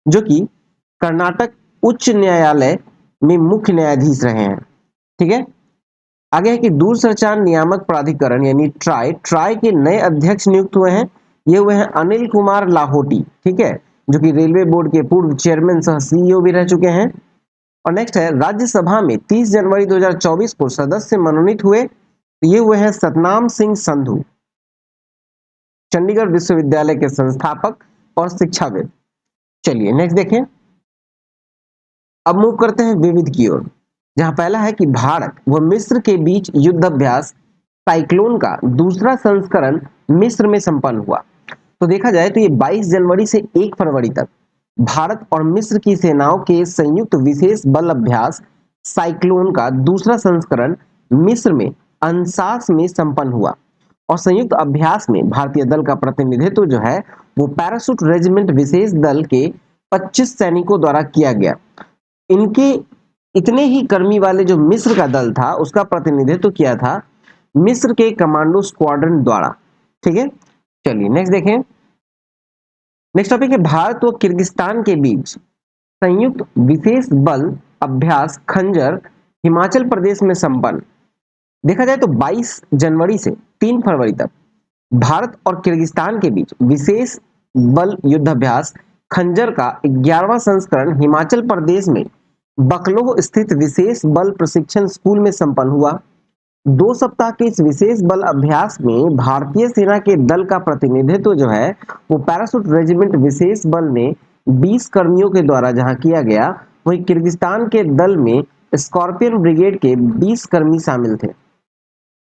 जो कि कर्नाटक उच्च न्यायालय में मुख्य न्यायाधीश रहे हैं। ठीक है, आगे है कि दूरसंचार नियामक प्राधिकरण यानी ट्राई के नए अध्यक्ष नियुक्त हुए हैं। ये हुए हैं अनिल कुमार लाहोटी। ठीक है, जो कि रेलवे बोर्ड के पूर्व चेयरमैन सह सीईओ भी रह चुके हैं। और नेक्स्ट है राज्यसभा में 30 जनवरी 2024 को सदस्य मनोनीत हुए। ये हुए हैं सतनाम सिंह संधू, चंडीगढ़ विश्वविद्यालय के संस्थापक और शिक्षाविद। चलिए नेक्स्ट देखें। अब मूव करते हैं विविध की ओर, जहां पहला है कि भारत व मिस्र के बीच युद्ध अभ्यास साइक्लोन का दूसरा संस्करण मिस्र में संपन्न हुआ। तो देखा जाए तो ये 22 जनवरी से 1 फरवरी तक भारत और मिस्र की सेनाओं के संयुक्त विशेष बल अभ्यास साइक्लोन का दूसरा संस्करण मिस्र में अंसास में संपन्न हुआ। और संयुक्त अभ्यास में भारतीय दल का प्रतिनिधित्व जो है वो पैराशूट रेजिमेंट विशेष दल के 25 सैनिकों द्वारा किया गया। इनके इतने ही कर्मी वाले जो मिस्र का दल था उसका प्रतिनिधित्व किया था मिस्र के कमांडो स्क्वाड्रन द्वारा। ठीक है, चलिए नेक्स्ट देखें। नेक्स्ट टॉपिक है भारत व किर्गिस्तान के बीच संयुक्त विशेष बल अभ्यास खंजर हिमाचल प्रदेश में संपन्न। देखा जाए तो 22 जनवरी से 3 फरवरी तक भारत और किर्गिस्तान के बीच विशेष बल युद्धाभ्यास खंजर का 11वां संस्करण हिमाचल प्रदेश में बकलोह स्थित विशेष बल प्रशिक्षण स्कूल में संपन्न हुआ। 2 सप्ताह के इस विशेष बल अभ्यास में भारतीय सेना के दल का प्रतिनिधित्व जो है वो पैराशूट रेजिमेंट विशेष बल ने 20 कर्मियों के द्वारा जहां किया गया, वहीं किर्गिस्तान के दल में स्कॉर्पियन ब्रिगेड के 20 कर्मी शामिल थे।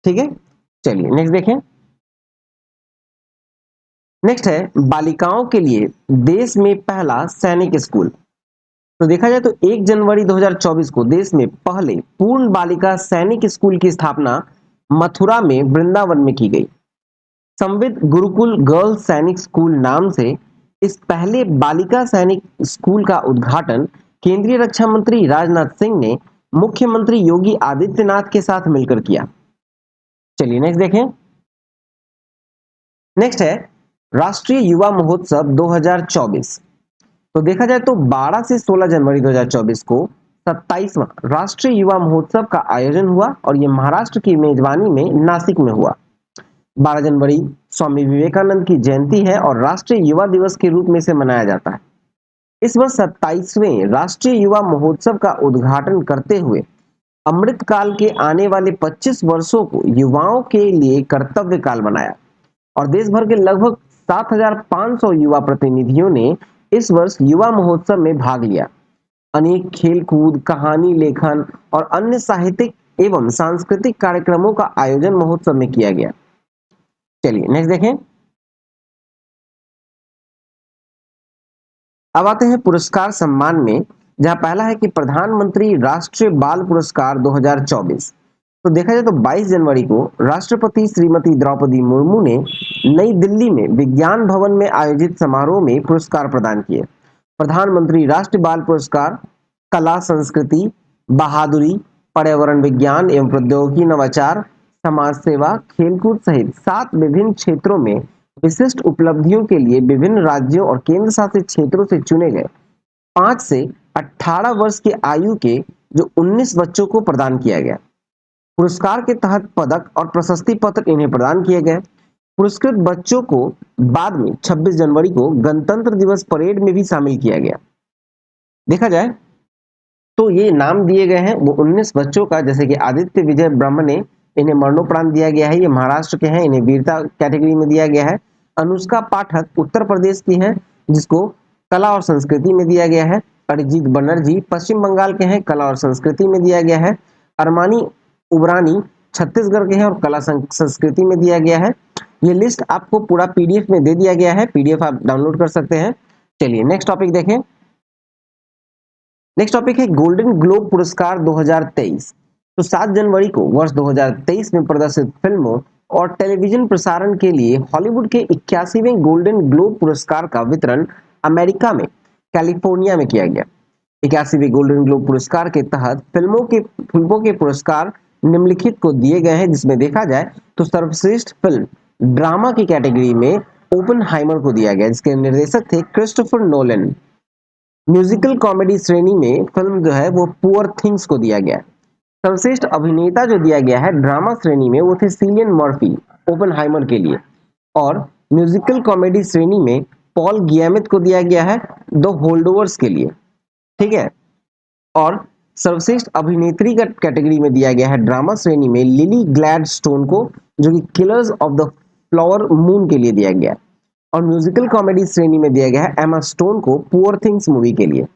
ठीक है, चलिए नेक्स्ट देखें। नेक्स्ट है बालिकाओं के लिए देश में पहला सैनिक स्कूल। तो देखा जाए तो 1 जनवरी 2024 को देश में पहले पूर्ण बालिका सैनिक स्कूल की स्थापना मथुरा में वृंदावन में की गई। संविद गुरुकुल गर्ल्स सैनिक स्कूल नाम से इस पहले बालिका सैनिक स्कूल का उद्घाटन केंद्रीय रक्षा मंत्री राजनाथ सिंह ने मुख्यमंत्री योगी आदित्यनाथ के साथ मिलकर किया। चलिए नेक्स्ट देखें। नेक्स्ट है राष्ट्रीय युवा महोत्सव 2024। तो देखा जाए तो 12 से 16 जनवरी 2024 को 27वां राष्ट्रीय युवा महोत्सव का आयोजन हुआ और यह महाराष्ट्र की मेजबानी में नासिक में हुआ। 12 जनवरी स्वामी विवेकानंद की जयंती है और राष्ट्रीय युवा दिवस के रूप में इसे मनाया जाता है। इस वर्ष 27वें राष्ट्रीय युवा महोत्सव का उद्घाटन करते हुए अमृत काल के आने वाले 25 वर्षों को युवाओं के लिए कर्तव्य काल बनाया और देश भर के लगभग 7,500 युवा प्रतिनिधियों ने इस वर्ष युवा महोत्सव में भाग लिया। अनेक खेल कूद, कहानी लेखन और अन्य साहित्यिक एवं सांस्कृतिक कार्यक्रमों का आयोजन महोत्सव में किया गया। चलिए नेक्स्ट देखें। अब आते हैं पुरस्कार सम्मान में, जहां पहला है कि प्रधानमंत्री राष्ट्रीय बाल पुरस्कार 2024। तो देखा जाए तो 22 जनवरी को राष्ट्रपति श्रीमती द्रौपदी मुर्मू ने नई दिल्ली में विज्ञान भवन में आयोजित समारोह में पुरस्कार प्रदान किए। प्रधानमंत्री राष्ट्रीय बाल पुरस्कार, कला संस्कृति, बहादुरी, पर्यावरण विज्ञान एवं प्रौद्योगिकी नवाचार, समाज सेवा, खेलकूद सहित 7 विभिन्न क्षेत्रों में विशिष्ट उपलब्धियों के लिए विभिन्न राज्यों और केंद्र शासित क्षेत्रों से चुने गए 5 से 18 वर्ष की आयु के जो 19 बच्चों को प्रदान किया गया। पुरस्कार के तहत पदक और प्रशस्ति पत्र इन्हें प्रदान किए गए। पुरस्कृत बच्चों को बाद में 26 जनवरी को गणतंत्र दिवस परेड में भी शामिल किया गया। देखा जाए तो ये नाम दिए गए हैं वो 19 बच्चों का, जैसे कि आदित्य विजय ब्रह्म ने, इन्हें मरणोपरांत दिया गया है, ये महाराष्ट्र के हैं, इन्हें वीरता कैटेगरी में दिया गया है। अनुष्का पाठक उत्तर प्रदेश की हैं, जिसको कला और संस्कृति में दिया गया है। अरिजीत बनर्जी पश्चिम बंगाल के हैं, कला और संस्कृति में दिया गया है। अरमानी उबरानी छत्तीसगढ़ के हैं और कला संस्कृति में दिया गया है। ये लिस्ट आपको पूरा पीडीएफ में दे दिया गया है, पीडीएफ आप डाउनलोड कर सकते हैं। चलिए नेक्स्ट टॉपिक देखें। नेक्स्ट टॉपिक है गोल्डन ग्लोब पुरस्कार 2023। तो 7 जनवरी को वर्ष 2023 में प्रदर्शित फिल्मों और टेलीविजन प्रसारण के लिए हॉलीवुड के 81वें गोल्डन ग्लोब पुरस्कार का वितरण अमेरिका में कैलिफोर्निया में किया गया। 81वें गोल्डन ग्लोब पुरस्कार के तहत फिल्मों के पुरस्कार निम्नलिखित को दिए गए हैं, जिसमें देखा जाए तो सर्वश्रेष्ठ फिल्म ड्रामा की कैटेगरी में ओपेनहाइमर को दिया गया, जिसके निर्देशक थे क्रिस्टोफर नोलन। म्यूजिकल कॉमेडी श्रेणी में फिल्म जो है वो पुअर थिंग्स को दिया गया। सर्वश्रेष्ठ अभिनेता जो दिया गया है ड्रामा श्रेणी में वो थे सिलियन मर्फी ओपेनहाइमर के लिए, और म्यूजिकल कॉमेडी श्रेणी में पॉल गियामेट को दिया गया है द होल्डोवर्स के लिए, ठीक है। और सर्वश्रेष्ठ अभिनेत्री का कैटेगरी में दिया गया है ड्रामा श्रेणी में लिली ग्लैडस्टोन को, जो कि killers of the flower moon के लिए दिया गया। और म्यूजिकल कॉमेडी श्रेणी में दिया गया है एमा स्टोन को पुअर थिंग्स मूवी के लिए।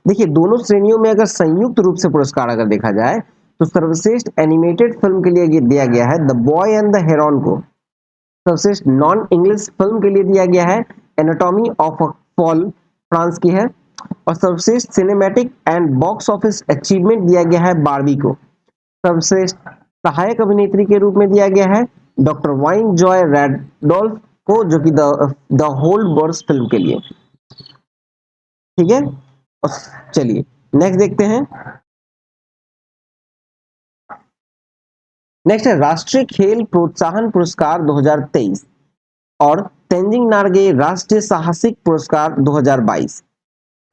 देखिए दोनों श्रेणियों में अगर संयुक्त रूप से पुरस्कार अगर देखा जाए तो सर्वश्रेष्ठ एनिमेटेड फिल्म के लिए दिया गया है the boy and the Heron को। सर्वश्रेष्ठ नॉन इंग्लिश फिल्म के लिए दिया गया है anatomy of a fall, France की है। और सर्वश्रेष्ठ cinematic and box office achievement दिया गया है बारबी को। सर्वश्रेष्ठ सहायक अभिनेत्री के रूप में दिया गया है डॉक्टर वाइन जॉय रैडोल्फ को, जो कि द होल्ड बर्ड्स फिल्म के लिए, ठीक है। और चलिए नेक्स्ट देखते हैं। नेक्स्ट है राष्ट्रीय खेल प्रोत्साहन पुरस्कार 2023 और तेंजिंग नार्गे राष्ट्रीय साहसिक पुरस्कार 2022।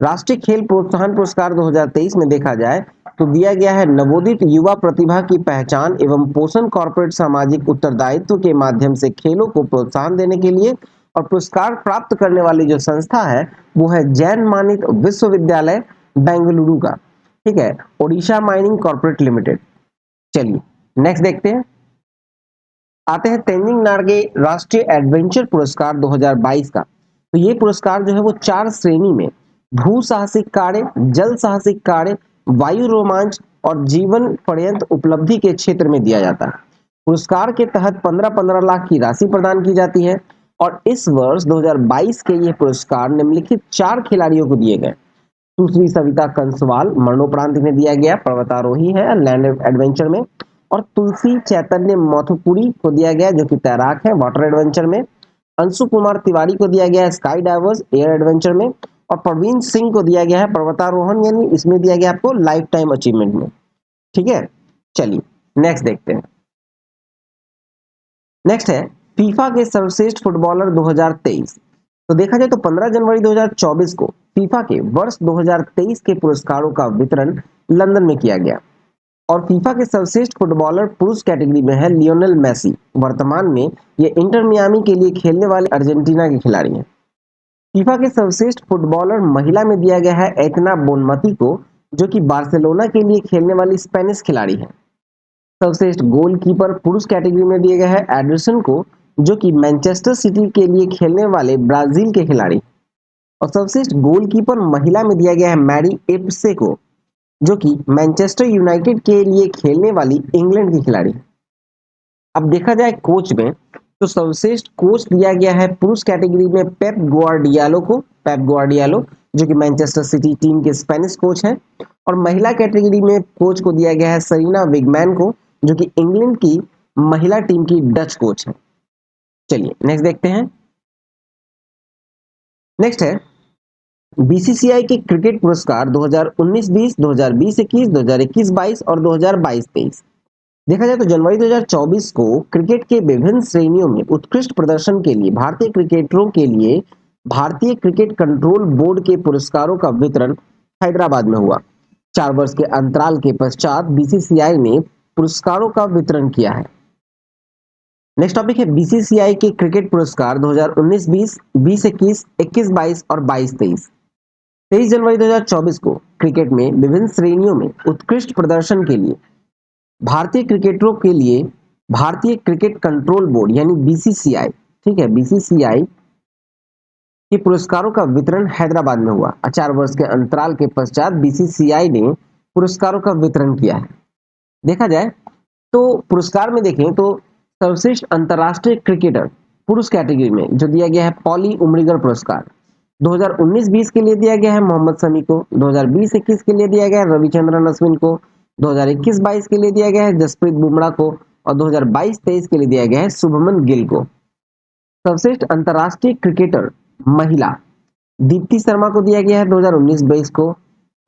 राष्ट्रीय खेल प्रोत्साहन पुरस्कार 2023 में देखा जाए तो दिया गया है नवोदित युवा प्रतिभा की पहचान एवं पोषण कॉर्पोरेट सामाजिक उत्तरदायित्व के माध्यम से खेलों को प्रोत्साहन देने के लिए। और पुरस्कार प्राप्त करने वाली जो संस्था है वो है जैन मानित विश्वविद्यालय बेंगलुरु का, ठीक है, ओडिशा माइनिंग कॉर्पोरेट लिमिटेड। चलिए नेक्स्ट देखते हैं। आते हैं तेंजिंग नार्गे राष्ट्रीय एडवेंचर पुरस्कार 2022 का। तो ये पुरस्कार जो है वो 4 श्रेणी में भू साहसिक कार्य, जल साहसिक कार्य, वायु रोमांच और जीवन पर्यंत उपलब्धि के क्षेत्र में दिया जाता है। पुरस्कार के तहत 15-15 लाख की राशि प्रदान की जाती है। और इस वर्ष 2022 के ये पुरस्कार निम्नलिखित 4 खिलाड़ियों को दिए गए। सुश्री सविता कंसवाल मरणोपरांत में दिया गया, पर्वतारोही है लैंड एडवेंचर में। और तुलसी चैतन्य मथुपुरी को दिया गया जो कि तैराक है वाटर एडवेंचर में। अंशु कुमार तिवारी को दिया गया है स्काई डाइवर्स एयर एडवेंचर में। और प्रवीण सिंह को दिया गया है पर्वतारोहण, यानी इसमें दिया गया आपको लाइफ टाइम अचीवमेंट में, ठीक है। चलिए नेक्स्ट देखते हैं। नेक्स्ट है फीफा के सर्वश्रेष्ठ फुटबॉलर 2023। तो देखा जाए तो 15 जनवरी 2024 को फीफा के वर्ष 2023 के पुरस्कारों का वितरण लंदन में किया गया। और फीफा के सर्वश्रेष्ठ फुटबॉलर पुरुष कैटेगरी में है लियोनेल मेसी। वर्तमान में ये इंटर मियामी के लिए खेलने वाले अर्जेंटीना के खिलाड़ी हैं। फीफा के सर्वश्रेष्ठ फुटबॉलर महिला में दिया गया है एतना बोनमती को, जो कि बार्सिलोना के लिए खेलने वाली स्पेनिश खिलाड़ी है। सर्वश्रेष्ठ गोलकीपर पुरुष कैटेगरी में दिया गया है एडरसन को, जो कि मैनचेस्टर सिटी के लिए खेलने वाले ब्राजील के खिलाड़ी। और सर्वश्रेष्ठ गोलकीपर महिला में दिया गया है मैरी एप्से को, जो कि मैनचेस्टर यूनाइटेड के लिए खेलने वाली इंग्लैंड की खिलाड़ी। अब देखा जाए कोच में तो सर्वश्रेष्ठ कोच दिया गया है पुरुष कैटेगरी में पेप गुआर्डियालो, जो कि मैनचेस्टर सिटी टीम के स्पेनिश कोच हैं। और महिला कैटेगरी में कोच को दिया गया है सरीना विगमैन को, जो कि इंग्लैंड की महिला टीम की डच कोच है। चलिए नेक्स्ट देखते हैं। नेक्स्ट है बीसीसीआई के क्रिकेट पुरस्कार 2019-20, 2020-21, 2021-22 और 2022-23। देखा जाए तो जनवरी 2024 को क्रिकेट के विभिन्न श्रेणियों में उत्कृष्ट प्रदर्शन के लिए भारतीय क्रिकेटरों के लिए भारतीय क्रिकेट कंट्रोल बोर्ड के पुरस्कारों का वितरण हैदराबाद में हुआ। 4 वर्ष के अंतराल के पश्चात बीसीसीआई ने पुरस्कारों का वितरण किया है। नेक्स्ट टॉपिक है बीसीसीआई के क्रिकेट पुरस्कार 2019-20, 20-21, 21-22 और 22-23। 23 जनवरी 2024 को क्रिकेट में विभिन्न श्रेणियों में उत्कृष्ट प्रदर्शन के लिए भारतीय क्रिकेटरों के लिए भारतीय क्रिकेट कंट्रोल बोर्ड यानी बीसीसीआई, ठीक है, बीसीसीआई के पुरस्कारों का वितरण हैदराबाद में हुआ। 4 वर्ष के अंतराल के पश्चात बीसीसीआई ने पुरस्कारों का वितरण किया है। देखा जाए तो पुरस्कार में देखें तो सर्वश्रेष्ठ अंतर्राष्ट्रीय क्रिकेटर पुरुष कैटेगरी में जो दिया गया है पॉली उमरीगर पुरस्कार 2019-20 के लिए दिया गया है मोहम्मद शमी को, 2020-21 के लिए दिया गया है रविचंद्रन अश्विन को, 2021-22 के लिए दिया गया है जसप्रीत बुमराह को और 2022-23 के लिए दिया गया है शुभमन गिल को। सर्वश्रेष्ठ अंतर्राष्ट्रीय क्रिकेटर महिला दीप्ति शर्मा को दिया गया है 2019-22 को,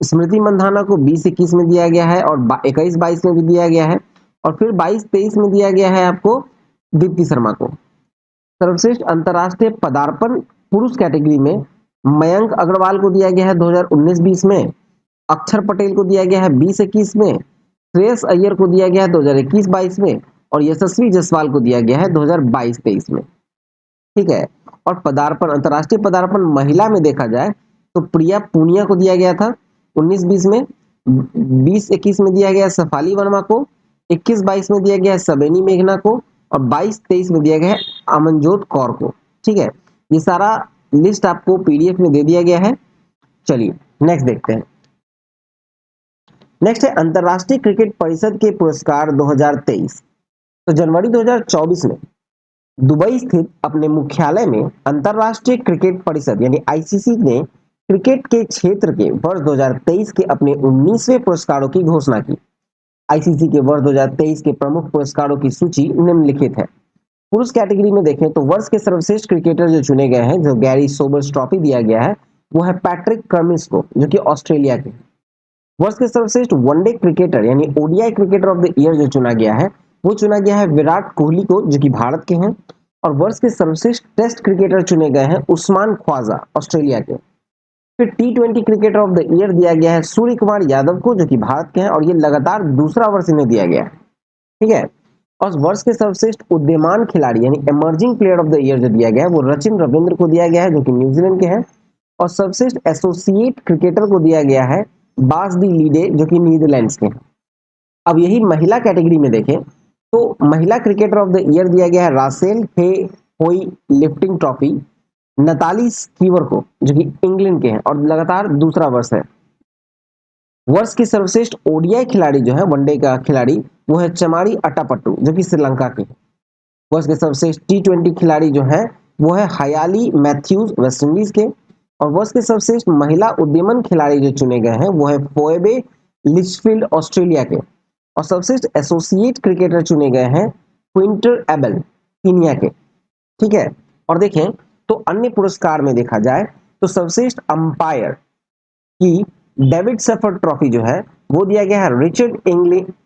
स्मृति मंधाना को 20-21 में दिया गया है और 21-22 में भी दिया गया है और फिर 22-23 में दिया गया है आपको दीप्ति शर्मा को। सर्वश्रेष्ठ अंतर्राष्ट्रीय पदार्पण पुरुष कैटेगरी में मयंक अग्रवाल को दिया गया है 2019-20 में, अक्षर पटेल को दिया गया है 20-21 में, श्रेयस अय्यर को दिया गया है 2021-22 में और यशस्वी जायसवाल को दिया गया है 2022-23 में, ठीक है। और पदार्पण अंतर्राष्ट्रीय पदार्पण महिला में देखा जाए तो प्रिया पूनिया को दिया गया था 19-20 में, 20-21 में दिया गया सफाली वर्मा को, 21-22 में दिया गया सबेनी मेघना को और 22-23 में दिया गया है अमनजोत कौर को, ठीक है। ये सारा लिस्ट आपको पीडीएफ में दे दिया गया है। चलिए नेक्स्ट देखते हैं। नेक्स्ट है अंतरराष्ट्रीय क्रिकेट परिषद के पुरस्कार 2023। तो जनवरी 2024 में दुबई स्थित अपने मुख्यालय में अंतरराष्ट्रीय क्रिकेट परिषद यानी आईसीसी ने क्रिकेट के क्षेत्र के वर्ष 2023 के अपने 19वें पुरस्कारों की घोषणा की। आईसीसी के वर्ष 2023 के प्रमुख पुरस्कारों की सूची निम्नलिखित है। पुरुष कैटेगरी में देखें तो वर्ष के सर्वश्रेष्ठ क्रिकेटर जो चुने गए हैं, जो गैरी सोबर्स ट्रॉफी दिया गया है, वो है पैट्रिक कमिंस को, जो कि ऑस्ट्रेलिया के। वर्ष के सर्वश्रेष्ठ वनडे क्रिकेटर यानी ODI cricketer of the year जो चुना गया है, वो चुना गया है विराट कोहली को, जो कि भारत के हैं। और वर्ष के सर्वश्रेष्ठ टेस्ट क्रिकेटर चुने गए हैं उस्मान ख्वाजा, ऑस्ट्रेलिया के। फिर टी20 क्रिकेटर ऑफ द ईयर दिया गया है सूर्य कुमार यादव को, जो कि भारत के हैं और ये लगातार दूसरा वर्ष इन्हें दिया गया है, ठीक है। और वर्ष के सर्वश्रेष्ठ उदीयमान खिलाड़ी यानी emerging player of the year जो दिया गया है वो रचिन रविंद्र को दिया गया है, जो कि न्यूजीलैंड के हैं। और सर्वश्रेष्ठ एसोसिएट क्रिकेटर को दिया गया है बास दी लीडे, जो कि नीदरलैंड्स के हैं। अब यही महिला कैटेगरी में देखें तो महिला क्रिकेटर ऑफ द ईयर दिया गया है रासेल हे होई लिफ्टिंग ट्रॉफी नताली स्कीवर को, जो कि इंग्लैंड के हैं और लगातार दूसरा वर्ष है। वर्ष की सर्वश्रेष्ठ ओडीआई खिलाड़ी जो है वनडे का खिलाड़ी वो है चमारी अट्टापट्टू, जो कि श्रीलंका के। वर्ष के सर्वश्रेष्ठ टी20 खिलाड़ी जो है वो है हयाली मैथ्यूज, वेस्ट इंडीज के। और वर्ष के सर्वश्रेष्ठ महिला उद्यमन खिलाड़ी जो चुने गए हैं वो है फोएबे लिचफील्ड, ऑस्ट्रेलिया के। और सर्वश्रेष्ठ एसोसिएट क्रिकेटर चुने गए हैं क्विंटर एबल, कीनिया के, ठीक है। और देखें तो अन्य पुरस्कार में देखा जाए तो सर्वश्रेष्ठ अंपायर की डेविड सेफर्ड ट्रॉफी जो है वो दिया गया है रिचर्ड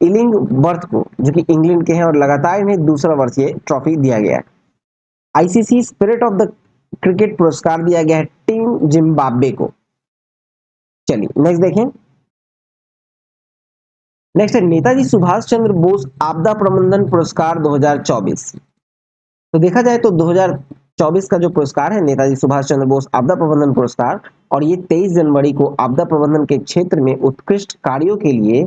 इलिंगवर्थ को, जो कि इंग्लैंड के हैं और लगातार इन्हें दूसरा वर्ष ये ट्रॉफी दिया गया है। ICC spirit of the cricket पुरस्कार दिया गया है टीम जिम्बाब्वे को। चलिए नेक्स्ट देखें। नेक्स्ट है नेताजी सुभाष चंद्र बोस आपदा प्रबंधन पुरस्कार 2024। तो देखा जाए तो 2024 का जो पुरस्कार है नेताजी सुभाष चंद्र बोस आपदा प्रबंधन पुरस्कार, और ये 23 जनवरी को आपदा प्रबंधन के क्षेत्र में उत्कृष्ट कार्यों के लिए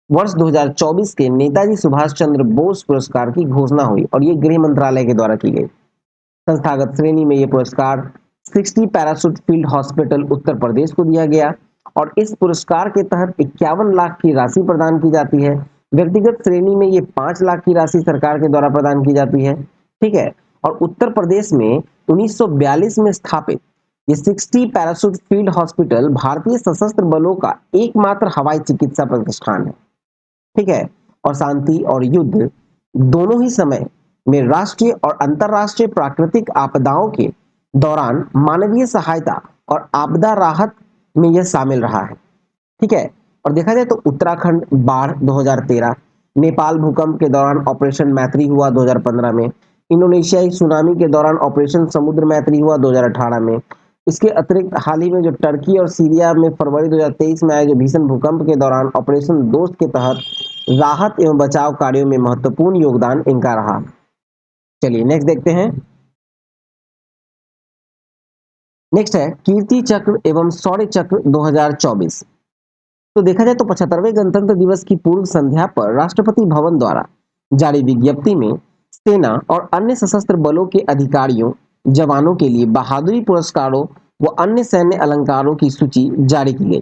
वर्ष 2024 के नेताजी सुभाष चंद्र बोस पुरस्कार की घोषणा हुई और ये गृह मंत्रालय के द्वारा की गई। संस्थागत श्रेणी में ये पुरस्कार 60 parachute field hospital Uttar Pradesh को दिया गया और इस पुरस्कार के तहत 51 लाख की राशि प्रदान की जाती है। व्यक्तिगत श्रेणी में ये 5 लाख की राशि सरकार के द्वारा प्रदान की जाती है, ठीक है। और उत्तर प्रदेश में 1942 में स्थापित ये 60 पैराशूट फील्ड हॉस्पिटल भारतीय सशस्त्र बलों का एकमात्र हवाई चिकित्सा प्रतिष्ठान है, ठीक है। और शांति और युद्ध दोनों ही समय में राष्ट्रीय और अंतर्राष्ट्रीय प्राकृतिक आपदाओं के दौरान मानवीय सहायता और आपदा राहत में यह शामिल रहा है। ठीक है। और देखा जाए तो उत्तराखंड बाढ़ 2013, नेपाल भूकंप के दौरान ऑपरेशन मैत्री हुआ 2015 में, इंडोनेशियाई सुनामी के दौरान ऑपरेशन समुद्र मैत्री हुआ 2018 में। इसके अतिरिक्त हाल ही में जो टर्की और सीरिया में फरवरी 2023 में आए जो भीषण भूकंप के दौरान ऑपरेशन दोस्त के तहत राहत एवं बचाव कार्यों में महत्वपूर्ण योगदान इनका रहा। चलिए नेक्स्ट देखते हैं। नेक्स्ट है कीर्ति चक्र एवं शौर्य चक्र 2024। तो देखा जाए तो 75वें गणतंत्र दिवस की पूर्व संध्या पर राष्ट्रपति भवन द्वारा जारी विज्ञप्ति में सेना और अन्य सशस्त्र बलों के अधिकारियों जवानों के लिए बहादुरी पुरस्कारों व अन्य सैन्य अलंकारों की सूची जारी की गई।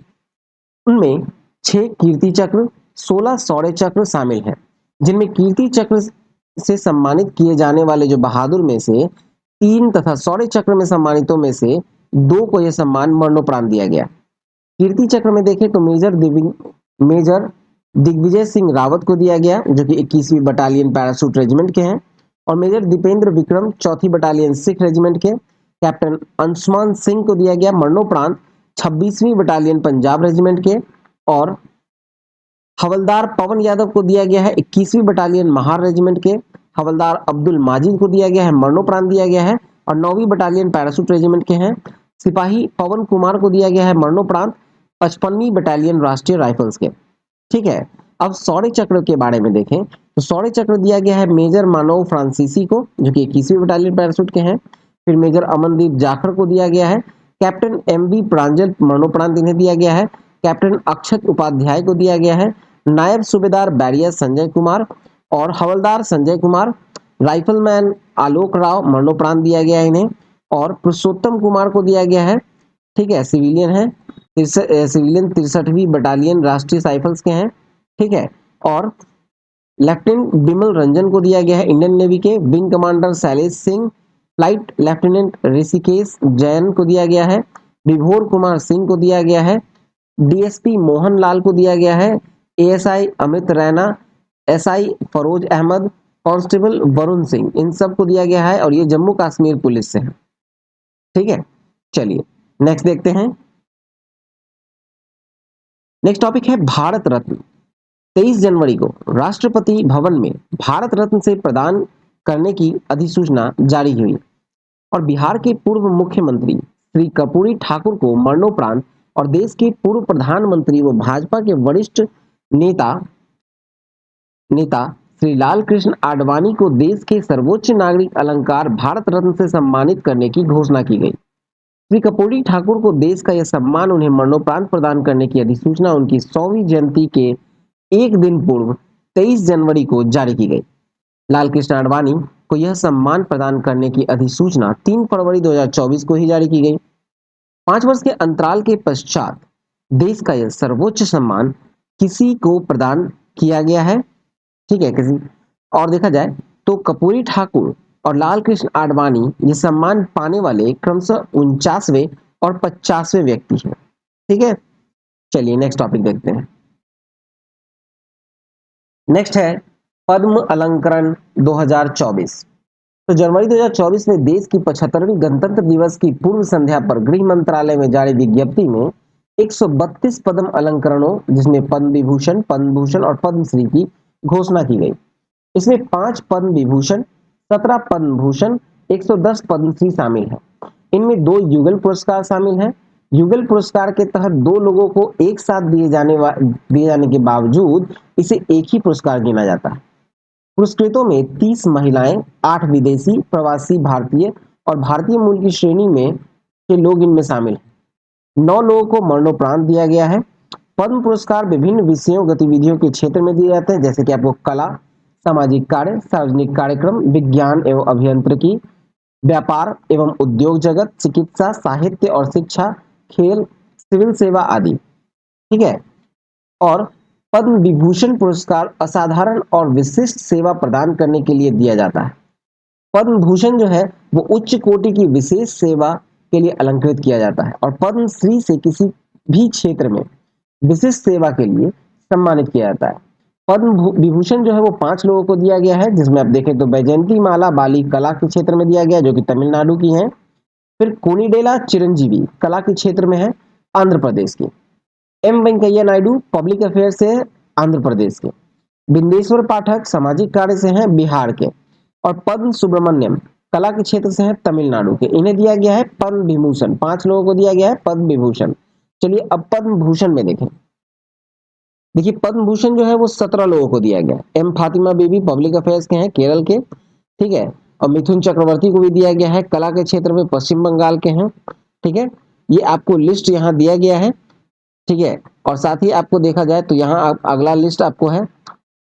उनमें 6 कीर्ति चक्र, 16 शौर्य चक्र शामिल हैं, जिनमें कीर्ति चक्र से सम्मानित किए जाने वाले जो बहादुर में से 3 तथा शौर्य चक्र में सम्मानितों में से 2 को यह सम्मान मरणोपरांत दिया गया। कीर्ति चक्र में देखें तो मेजर दिग्विजय सिंह रावत को दिया गया जो कि 21वीं बटालियन पैराशूट रेजिमेंट के हैं, और मेजर दीपेंद्र विक्रम 4थी बटालियन सिख रेजिमेंट के। कैप्टन अंशुमान सिंह को दिया गया मरणोपरांत 26वीं बटालियन पंजाब रेजिमेंट के, और हवलदार पवन यादव को दिया गया है 21वीं बटालियन महार रेजिमेंट के। हवलदार अब्दुल माजिद को दिया गया है मरणोपरांत दिया गया है और 9वीं बटालियन पैराशूट रेजिमेंट के हैं। सिपाही पवन कुमार को दिया गया है मरणोपरांत 55वीं बटालियन राष्ट्रीय राइफल्स के। ठीक है। अब शौर्य चक्र के बारे में देखें तो शौर्य चक्र दिया गया है मेजर मानव फ्रांसीसी को जो कि 21वीं बटालियन पैराशूट के हैं। फिर मेजर अमनदीप जाखड़ को दिया गया है। कैप्टन एमबी प्रांजल मरणोपरांत इन्हें दिया गया है। कैप्टन अक्षत उपाध्याय को दिया गया है। नायब सूबेदार बैरियर संजय कुमार और हवलदार संजय कुमार। राइफलमैन आलोक राव मरणोपरांत दिया गया है इन्हें, और पुरुषोत्तम कुमार को दिया गया है। ठीक है, सिविलियन है, सिविलियन 63वीं बटालियन राष्ट्रीय राइफल्स के हैं। ठीक है। और लेफ्टिनेंट बिमल रंजन को दिया गया है इंडियन नेवी के। Wing commander Shailesh Singh, flight lieutenant Rishikesh Jain को दिया गया है। विभोर कुमार सिंह को दिया गया है। डीएसपी मोहन लाल को दिया गया है। ASI Amit Raina, SI Feroz Ahmed, constable Varun Singh, इन सब को दिया गया है और ये जम्मू कश्मीर पुलिस से है। ठीक है। चलिए नेक्स्ट देखते हैं। नेक्स्ट टॉपिक है भारत रत्न। 23 जनवरी को राष्ट्रपति भवन में भारत रत्न से प्रदान करने की अधिसूचना जारी हुई और बिहार के पूर्व मुख्यमंत्री श्री कर्पूरी ठाकुर को मरणोपरांत और देश के पूर्व प्रधानमंत्री व भाजपा के वरिष्ठ नेता नेता श्री लाल कृष्ण आडवाणी को देश के सर्वोच्च नागरिक अलंकार भारत रत्न से सम्मानित करने की घोषणा की गई। श्री कर्पूरी ठाकुर को देश का यह सम्मान उन्हें मरणोपरांत प्रदान करने की अधिसूचना उनकी 100वीं जयंती के एक दिन पूर्व 23 जनवरी को जारी की गई। लाल कृष्ण आडवाणी को यह सम्मान प्रदान करने की अधिसूचना 3 फरवरी 2024 को ही जारी की गई। 5 वर्ष के अंतराल के पश्चात देश का यह सर्वोच्च सम्मान किसी को प्रदान किया गया है। ठीक है, किसी और देखा जाए तो कर्पूरी ठाकुर और लाल कृष्ण आडवाणी ये सम्मान पाने वाले क्रमशः 49वें और 50वें व्यक्ति हैं। ठीक है। चलिए नेक्स्ट टॉपिक देखते हैं। नेक्स्ट है पद्म अलंकरण 2024। तो जनवरी 2024 में देश की 75वीं गणतंत्र दिवस की पूर्व संध्या पर गृह मंत्रालय में जारी विज्ञप्ति में 132 पद्म अलंकरणों जिसमें पद्म विभूषण, पद्म भूषण और पद्मश्री की घोषणा की गई। इसमें 5 पद्म विभूषण, 17 पद्म भूषण, 110 पद्मश्री शामिल है। इनमें 2 युगल पुरस्कार शामिल हैं। युगल पुरस्कार के तहत 2 लोगों को एक साथ दिए जाने के बावजूद इसे एक ही पुरस्कार गिना जाता है। पुरस्कृतों में 30 महिलाएं, 8 विदेशी, प्रवासी भारतीय और भारतीय मूल की श्रेणी में के लोग इनमें शामिल हैं। 9 लोगों को मरणोपरांत दिया गया है। पद्म पुरस्कार विभिन्न विषयों गतिविधियों के क्षेत्र में दिए जाते हैं, जैसे कि आपको कला, सामाजिक कार्य, सार्वजनिक कार्यक्रम, विज्ञान एवं अभियांत्रिकी, व्यापार एवं उद्योग जगत, चिकित्सा, साहित्य और शिक्षा, खेल, सिविल सेवा आदि। ठीक है। और पद्म विभूषण पुरस्कार असाधारण और विशिष्ट सेवा प्रदान करने के लिए दिया जाता है। पद्म भूषण जो है वो उच्च कोटि की विशेष सेवा के लिए अलंकृत किया जाता है और पद्म श्री से किसी भी क्षेत्र में विशिष्ट सेवा के लिए सम्मानित किया जाता है। पद्म विभूषण जो है वो 5 लोगों को दिया गया है, जिसमें आप देखें तो वैजयंती माला बाली कला के क्षेत्र में दिया गया जो कि तमिलनाडु की हैं। फिर कोनिडेला चिरंजीवी कला के क्षेत्र में है, आंध्र प्रदेश के। M Venkaiah Naidu public affair से है, आंध्र प्रदेश के। बिंदेश्वर पाठक सामाजिक कार्य से हैं, बिहार के। और पद्म सुब्रमण्यम कला के क्षेत्र से हैं, तमिलनाडु के। इन्हें दिया गया है पद्म विभूषण, 5 लोगों को दिया गया है पद्म विभूषण। चलिए अब पद्म भूषण में देखें। देखिए पद्म भूषण जो है वो 17 लोगों को दिया गया। एम फातिमा बीबी पब्लिक अफेयर्स के हैं, केरल के, ठीक है। और मिथुन चक्रवर्ती को भी दिया गया है, कला के क्षेत्र में पश्चिम बंगाल के हैं, ठीक है। ये आपको लिस्ट यहाँ दिया गया है, ठीक है। और साथ ही आपको देखा जाए तो यहाँ आप अगला लिस्ट आपको है,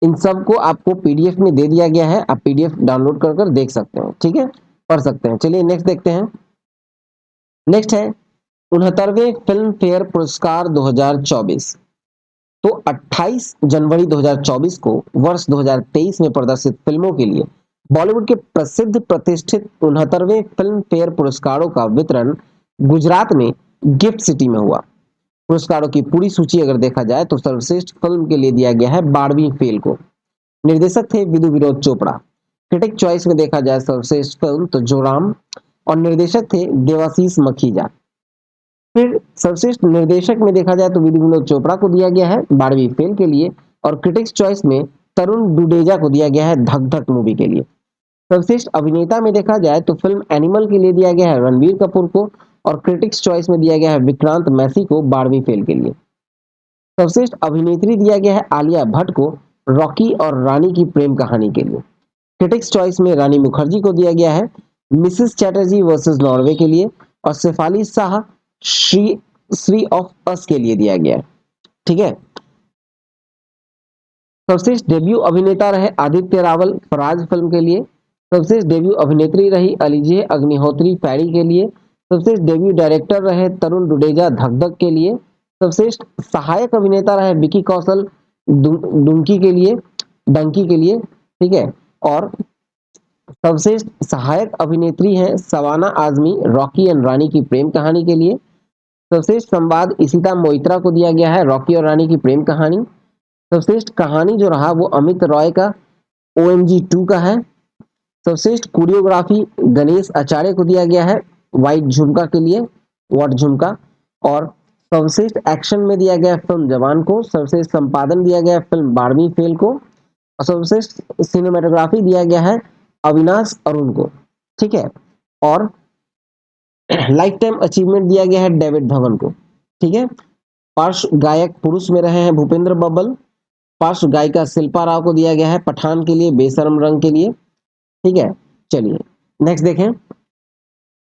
इन सब को आपको पीडीएफ में दे दिया गया है, आप पीडीएफ डाउनलोड कर कर देख सकते हैं, ठीक है, पढ़ सकते हैं। चलिए नेक्स्ट देखते हैं। नेक्स्ट है 69वें फिल्म फेयर पुरस्कार 2024। तो 28 जनवरी 2024 को वर्ष 2023 में प्रदर्शित फिल्मों के लिए बॉलीवुड के प्रसिद्ध प्रतिष्ठित 69वें फिल्म फेयर पुरस्कारों का वितरण गुजरात में गिफ्ट सिटी में हुआ। पुरस्कारों की पूरी सूची अगर देखा जाए तो सर्वश्रेष्ठ फिल्म के लिए दिया गया है बारहवीं फेल को। निर्देशक थे विधु विनोद चोपड़ा। क्रिटिक चॉइस में देखा जाए सर्वश्रेष्ठ फिल्म तो जोराम, और निर्देशक थे देवाशीष मखीजा। फिर सर्वश्रेष्ठ निर्देशक में देखा जाए तो विधु विनोद चोपड़ा को दिया गया है बारहवीं फेल के लिए, और क्रिटिक्स चॉइस में तरुण डुडेजा को दिया गया है धक धक मूवी के लिए। सर्वश्रेष्ठ अभिनेता में देखा जाए तो फिल्म एनिमल के लिए दिया गया है रणबीर कपूर को, और क्रिटिक्स चॉइस में दिया गया है विक्रांत मैसी को बारहवीं फेल के लिए। सर्वश्रेष्ठ अभिनेत्री दिया गया है आलिया भट्ट को रॉकी और रानी की प्रेम कहानी के लिए। क्रिटिक्स चॉइस में रानी मुखर्जी को दिया गया है मिसेस चैटर्जी वर्सेस नॉर्वे के लिए, और शेफाली शाह श्री श्री ऑफ अस के लिए दिया गया है, ठीक है। सर्वश्रेष्ठ डेब्यू अभिनेता रहे आदित्य रावल फराज फिल्म के लिए। सर्वश्रेष्ठ डेब्यू अभिनेत्री रही अलीजे अग्निहोत्री पैरी के लिए। सर्वश्रेष्ठ डेब्यू डायरेक्टर रहे तरुण डुडेजा धक धक के लिए। सर्वश्रेष्ठ सहायक अभिनेता रहे विकी कौशल डुंकी के लिए, डंकी के लिए, ठीक है। और सर्वश्रेष्ठ सहायक अभिनेत्री हैं सवाना आजमी रॉकी एंड रानी की प्रेम कहानी के लिए। सर्वश्रेष्ठ संवाद इशिता मोइत्रा को दिया गया है रॉकी और रानी की प्रेम कहानी। सर्वश्रेष्ठ कहानी जो रहा वो अमित रॉय का OMG 2 का है। सर्वश्रेष्ठ कोरियोग्राफी गणेश आचार्य को दिया गया है वाइट झुमका के लिए, वॉट झुमका। और सर्वश्रेष्ठ एक्शन में दिया गया फिल्म जवान को। सर्वश्रेष्ठ संपादन दिया गया फिल्म बारहवीं फेल को, और सर्वश्रेष्ठ सिनेमेटोग्राफी दिया गया है अविनाश अरुण को, ठीक है। और लाइफ टाइम अचीवमेंट दिया गया है डेविड धवन को, ठीक है। पार्श्व गायक पुरुष में रहे हैं भूपेंद्र बब्बल। पार्श्व गायिका शिल्पा राव को दिया गया है पठान के लिए बेशरम रंग के लिए, ठीक है। चलिए नेक्स्ट देखें।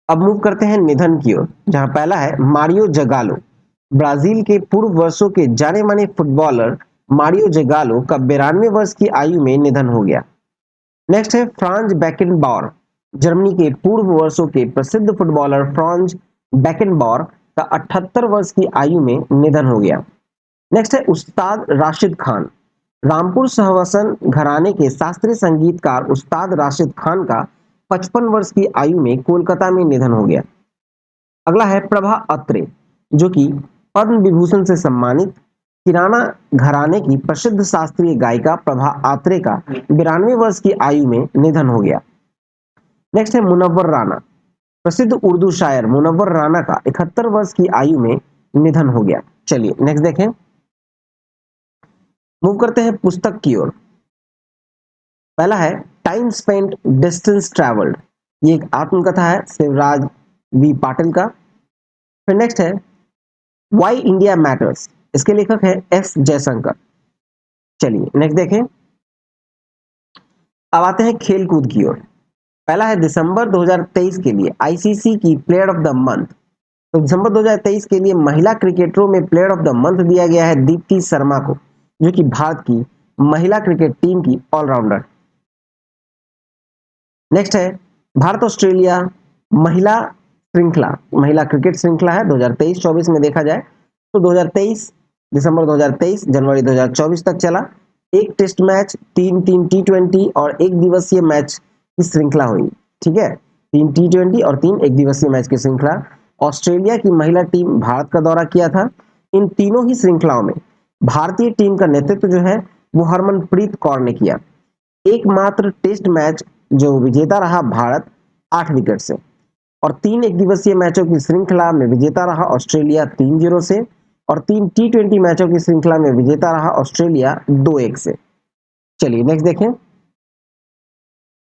अब मूव करते हैं निधन की ओर, जहां पहला है मारियो जगालो। ब्राजील के पूर्व वर्षों के जाने माने फुटबॉलर मारियो जगालो का 92 वर्ष की आयु में निधन हो गया। नेक्स्ट है फ्रांज बैकेनबॉर। जर्मनी के पूर्व वर्षों के प्रसिद्ध फुटबॉलर फ्रांज बैकेनबॉर का 78 वर्ष की आयु में निधन हो गया। नेक्स्ट है उस्ताद राशिद खान। रामपुर सहवसन घराने के शास्त्रीय संगीतकार उस्ताद राशिद खान का 55 वर्ष की आयु में कोलकाता में निधन हो गया। अगला है प्रभा अत्रे, जो कि पद्म विभूषण से सम्मानित किराना घराने की प्रसिद्ध शास्त्रीय गायिका प्रभा अत्रे का 92 वर्ष की आयु में निधन हो गया। नेक्स्ट है मुनव्वर राना। प्रसिद्ध उर्दू शायर मुनव्वर राना का 71 वर्ष की आयु में निधन हो गया। चलिए नेक्स्ट देखें। मूव करते हैं पुस्तक की ओर। पहला है टाइम स्पेंट डिस्टेंस ट्रैवल्ड। ये एक आत्मकथा है शिवराज वी पाटिल का। फिर नेक्स्ट है वाई इंडिया मैटर्स। इसके लेखक है S जयशंकर। चलिए नेक्स्ट देखें। अब आते हैं खेल कूद की ओर। पहला है दिसंबर 2023 के लिए ICC की प्लेयर ऑफ द मंथ। तो दिसंबर 2023 के लिए महिला क्रिकेटरों में प्लेयर ऑफ द मंथ दिया गया है दीप्ति शर्मा को, जो कि भारत की महिला क्रिकेट टीम की ऑलराउंडर। नेक्स्ट है भारत ऑस्ट्रेलिया महिला श्रृंखला, महिला क्रिकेट श्रृंखला है 2023-24 में देखा जाए तो 2023 दिसंबर 2023 जनवरी 2024 तक चला। एक टेस्ट मैच, 3 T20 और एक दिवसीय मैच की श्रृंखला हुई, ठीक है। 3 T20 और 3 एक दिवसीय मैच की श्रृंखला। ऑस्ट्रेलिया की महिला टीम भारत का दौरा किया था। इन तीनों ही श्रृंखलाओं में भारतीय टीम का नेतृत्व जो है वो हरमनप्रीत कौर ने किया। एकमात्र टेस्ट मैच जो विजेता रहा भारत 8 विकेट से। और 3 एक दिवसीय मैचों की श्रृंखला में विजेता रहा ऑस्ट्रेलिया 3-0 से, और 3 टी20 मैचों की श्रृंखला में विजेता रहा ऑस्ट्रेलिया 2-1 से। चलिए नेक्स्ट देखें।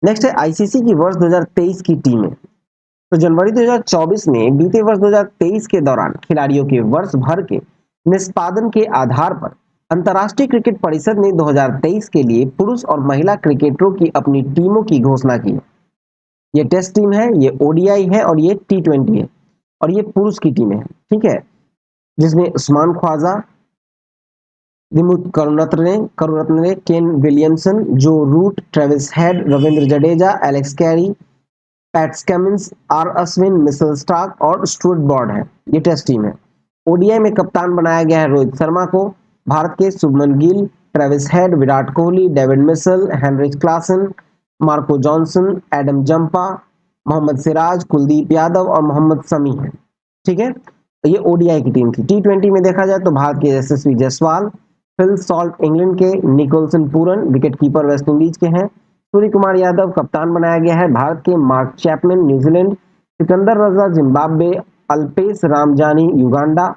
नेक्स्ट है आईसीसी की वर्ष 2023 की टीमें। तो जनवरी 2024 में बीते वर्ष 2023 के दौरान खिलाड़ियों के वर्ष भर के निष्पादन के आधार पर अंतर्राष्ट्रीय क्रिकेट परिषद ने 2023 के लिए पुरुष और महिला क्रिकेटरों की अपनी टीमों की घोषणा की। ये टेस्ट टीम है, ये ओडीआई है और ये टी20 है, और ये पुरुष की टीम है। ठीक है, जिसमें Usman Khawaja, Dimuth Karunaratne, Kane Williamson, Joe Root, Travis Head, Ravindra Jadeja, Alex Carey, Pat Cummins, R Ashwin, Mitchell Starc और स्टुअर्ट ब्रॉड है। ये टेस्ट टीम है। ओडीआई में कप्तान बनाया गया है रोहित शर्मा को। भारत के Shubman Gill, Travis Head, Virat Kohli, David Mitchell, Heinrich Klaasen, Marco Jansen, Adam Zampa, Mohammed Siraj, Kuldeep Yadav और मोहम्मद शमी है। ठीक है, तो ये ओडीआई की टीम थी। टी20 में देखा जाए तो भारत के यशस्वी जायसवाल, फिल सॉल्ट इंग्लैंड के, निकोलसन पूरन विकेट कीपर वेस्ट इंडीज के हैं, सूर्य कुमार यादव कप्तान बनाया गया है भारत के, Mark Chapman New Zealand, Sikandar Raza Zimbabwe, Alpesh Ramjani Uganda,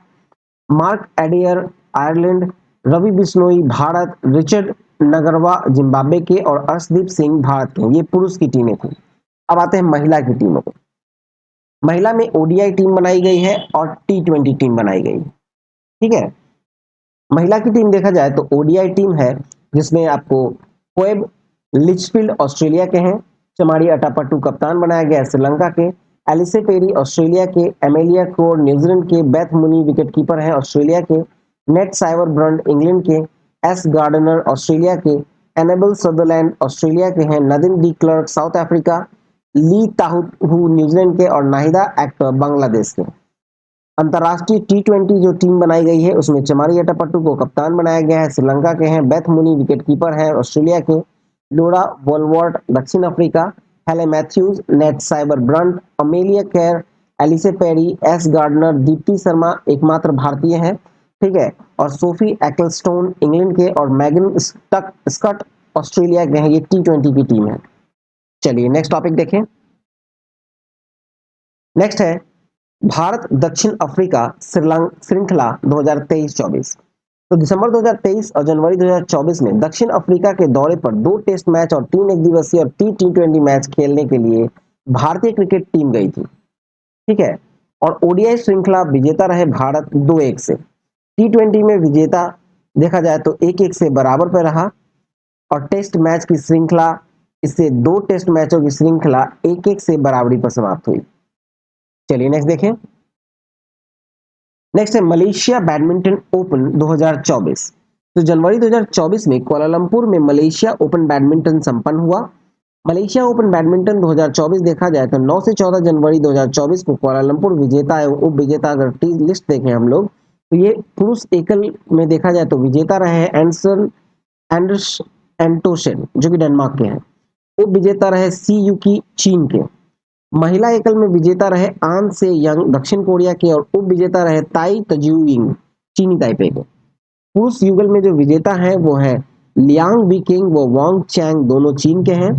Mark Adair Ireland, Ravi Bishnoi Bharat, Richard Ngarava Zimbabwe के और अर्शदीप सिंह भारत के। ये पुरुष की टीमें थी। अब आते हैं महिला की टीमों को। महिला में ओडीआई टीम बनाई गई है और टी20 टीम बनाई गई है। ठीक है, महिला की टीम देखा जाए तो ओडीआई टीम है जिसमें आपको कोएब लिचफील्ड ऑस्ट्रेलिया के हैं, चमारी अटापट्टू कप्तान बनाया गया है श्रीलंका के, एलिसे पेरी ऑस्ट्रेलिया के, एमेलिया क्रोर न्यूजीलैंड के, बेथ मुनी विकेटकीपर हैं ऑस्ट्रेलिया के, नेट साइवर ब्रंड इंग्लैंड के, एस गार्डनर ऑस्ट्रेलिया के, एनेबल सदरलैंड ऑस्ट्रेलिया के हैं, Nadine de Klerk South Africa, Lea Tahuhu New Zealand के और नाहिदा एक्टर बांग्लादेश के। अंतर्राष्ट्रीय टी20 जो टीम बनाई गई है उसमें चमारी अटापट्टू को कप्तान बनाया गया है, श्रीलंका के हैं, बेथ मुनी विकेटकीपर है ऑस्ट्रेलिया के, लोरा वोलवर्ट दक्षिण Africa, Hayley Matthews, Nat Sciver Brunt, Amelia Kerr, Ellyse Perry, Ash Gardner, Deepti Sharma एकमात्र भारतीय है। ठीक है, और सोफी एक्लस्टोन इंग्लैंड के और मैगन स्कट ऑस्ट्रेलिया के हैं। ये टी20 की टीम है। चलिए नेक्स्ट टॉपिक देखें। नेक्स्ट है भारत दक्षिण अफ्रीका श्रृंखला 2023-24। तो दिसंबर 2023 और जनवरी 2024 में दक्षिण अफ्रीका के दौरे पर 2 टेस्ट मैच और 3 एक दिवसीय और टी20 मैच खेलने के लिए भारतीय क्रिकेट टीम गई थी। ठीक है, और ओडीआई श्रृंखला विजेता रहे भारत 2-1 से। टी20 में विजेता देखा जाए तो 1-1 से बराबर पर रहा, और टेस्ट मैच की श्रृंखला इससे 2 टेस्ट मैचों की श्रृंखला 1-1 से बराबरी पर समाप्त हुई। चलिए नेक्स्ट देखें। नेक्स्ट है मलेशिया बैडमिंटन ओपन 2024। तो जनवरी 2024 में कुआलालंपुर में मलेशिया ओपन बैडमिंटन संपन्न हुआ। मलेशिया ओपन बैडमिंटन 2024 देखा जाए तो 9 से 14 जनवरी 2024 को कुआलालंपुर विजेता एवं उप विजेता अगर लिस्ट देखें हम लोग तो ये पुरुष एकल में देखा जाए तो विजेता रहे एंडर्स एंटोशन जो कि डेनमार्क के हैं, उप विजेता रहे सी यूकी चीन के, महिला एकल में विजेता रहे आन से यंग दक्षिण कोरिया के और उप विजेता रहे ताई तजुइंग चीनी ताइपे के। पुरुष युगल में जो विजेता है वो है लियांग विकिंग व वांग चैंग दोनों चीन के हैं।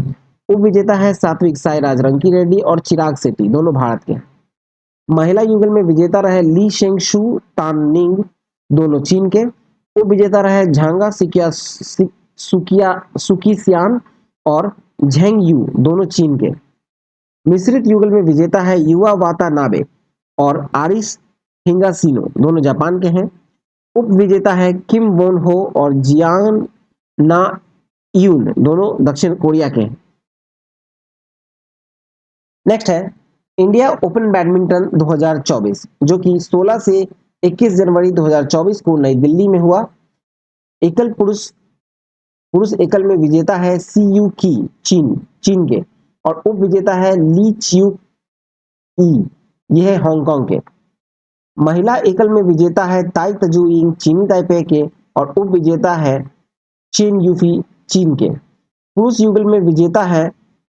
उप विजेता है सात्विक साईराज रंकी रेड्डी और चिराग शेट्टी दोनों भारत के हैं। महिला युगल में विजेता रहे ली शेंगशु ताननिंग दोनों चीन के। उप विजेता रहे झांगा सुकिसियान और झेंग यू दोनों चीन के। मिश्रित युगल में विजेता है युवा वातानाबे और आरिस हिंगासिनो दोनों जापान के हैं। उप विजेता है किम वोन हो और जियान ना यून दोनों दक्षिण कोरिया के हैं। नेक्स्ट है इंडिया ओपन बैडमिंटन 2024 जो कि 16 से 21 जनवरी 2024 को नई दिल्ली में हुआ। एकल पुरुष एकल में विजेता है सी यू की चीन के और उप विजेता है ली चियू ई, यह है हांगकांग के। महिला एकल में विजेता है ताई तजुइंग चीनी ताइपे के और उप विजेता है चेन यूफी चीन के। पुरुष युगल में विजेता है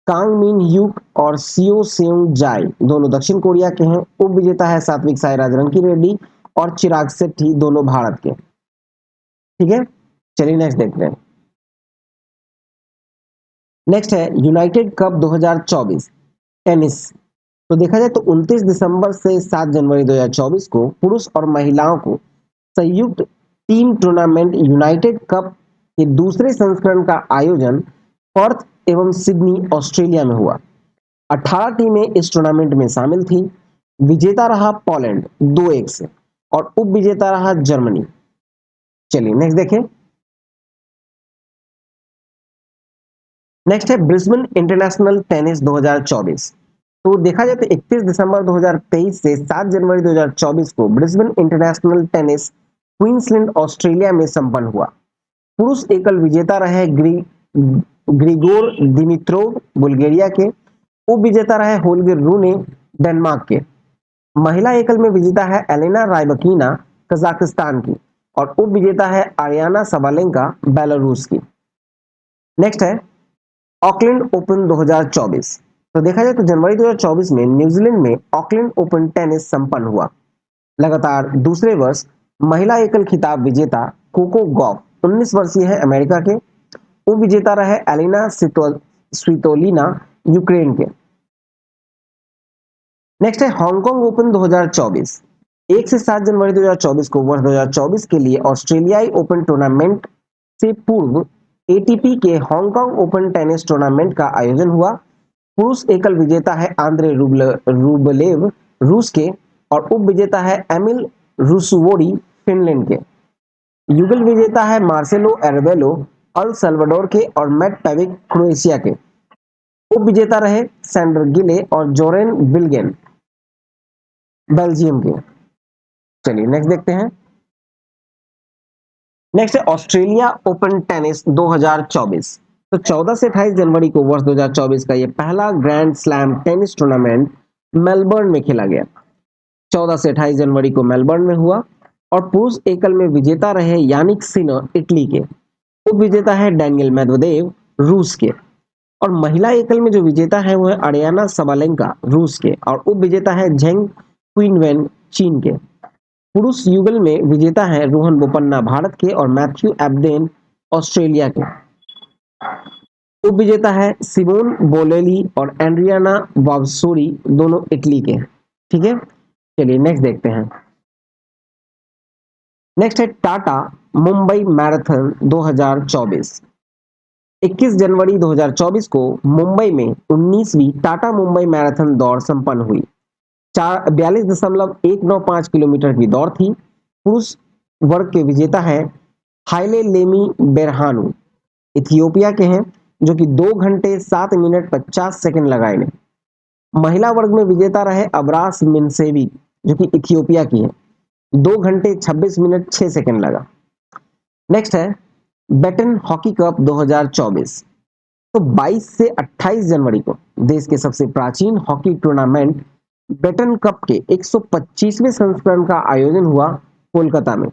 कांग मिन यूक और सियो सेउंग जाई दोनों दक्षिण कोरिया के हैं। उप विजेता है सात्विक साईराज रंकी रेड्डी और चिराग शेट्टी दोनों भारत के। ठीक है, चलिए नेक्स्ट देखते हैं। नेक्स्ट है यूनाइटेड कप 2024 टेनिस। तो देखा जाए तो 29 दिसंबर से 7 जनवरी 2024 को पुरुष और महिलाओं को संयुक्त टीम टूर्नामेंट यूनाइटेड कप के दूसरे संस्करण का आयोजन पर्थ एवं सिडनी ऑस्ट्रेलिया में हुआ। 18 टीमें इस टूर्नामेंट में शामिल थी। विजेता रहा पोलैंड 2-1 से और उप विजेता रहा जर्मनी। चलिए नेक्स्ट देखें। नेक्स्ट है ब्रिस्बेन इंटरनेशनल टेनिस 2024। तो देखा जाए तो 31 दिसंबर 2023 से 7 जनवरी 2024 को Brisbane international tennis Queensland Australia में संपन्न हुआ। पुरुष एकल विजेता रहे ग्रिगोर दिमित्रोव बुल्गारिया के। उप विजेता रहे होल्गर रूने डेनमार्क के। महिला एकल में विजेता है एलेना रायबकीना कजाकिस्तान की और उप विजेता है आरियाना सबालेंका बेलारूस की। नेक्स्ट है ऑकलैंड ओपन 2024। तो देखा जाए तो जनवरी 2024 में न्यूजीलैंड में ऑकलैंड ओपन टेनिस संपन्न हुआ। लगातार दूसरे वर्ष महिला एकल खिताब विजेता कोको गॉफ 19 वर्षीय है अमेरिका के। उप विजेता रहे एलिना स्वितोलिना यूक्रेन के। नेक्स्ट है हांगकांग ओपन 2024। 1 से 7 जनवरी 2024 को वर्ष 2024 के लिए ऑस्ट्रेलियाई ओपन टूर्नामेंट से पूर्व एटीपी के हांगकांग ओपन टेनिस टूर्नामेंट का आयोजन हुआ। पुरुष एकल विजेता है आंद्रे रूबलेव रूस के और उप विजेता है एमिल रूसुवोडी फिनलैंड के। युगल विजेता है मार्सेलो एरबेलो अल सल्वाडोर के और मैट पेविक क्रोएशिया के। उप विजेता रहे सैंडर गिले और जोरेन विल्गेन बेल्जियम के। चलिए नेक्स्ट देखते हैं। नेक्स्ट है ऑस्ट्रेलिया ओपन टेनिस 2024। तो 14 से 28 जनवरी को वर्ष 2024 का यह पहला grand slam tennis tournament Melbourne में खेला गया। 14 से 28 जनवरी को मेलबर्न में हुआ और पुरुष एकल में विजेता रहे यानिक सिनर इटली के। उप विजेता है डैनियल मेदवेदेव रूस के और महिला एकल में जो विजेता है वो है अरियाना सबालेंका रूस के और उप विजेता है झेंग क्विनवेन चीन के। पुरुष युगल में विजेता है रोहन बोपन्ना भारत के और मैथ्यू एब्डेन ऑस्ट्रेलिया के। उप विजेता है सिमोन बोलेली और एंड्रियाना वावसोरी दोनों इटली के। ठीक है, चलिए नेक्स्ट देखते हैं। नेक्स्ट है टाटा मुंबई मैराथन 2024। 21 जनवरी 2024 को मुंबई में 19वीं टाटा मुंबई मैराथन दौड़ संपन्न हुई। 42.195 किलोमीटर की दौड़ थी। पुरुष वर्ग के विजेता है हाइले लेमी बेरहानू इथियोपिया के हैं जो कि 2 घंटे 7 मिनट 50 सेकंड लगाए ने। महिला वर्ग में विजेता रहे अबरास मिनसेवी जो कि इथियोपिया की है। 2 घंटे 26 मिनट 6 सेकंड लगा। नेक्स्ट है बेटन हॉकी कप 2024। तो 22 से 28 जनवरी को देश के सबसे प्राचीन हॉकी टूर्नामेंट बेटन कप के 125वें संस्करण का आयोजन हुआ कोलकाता में।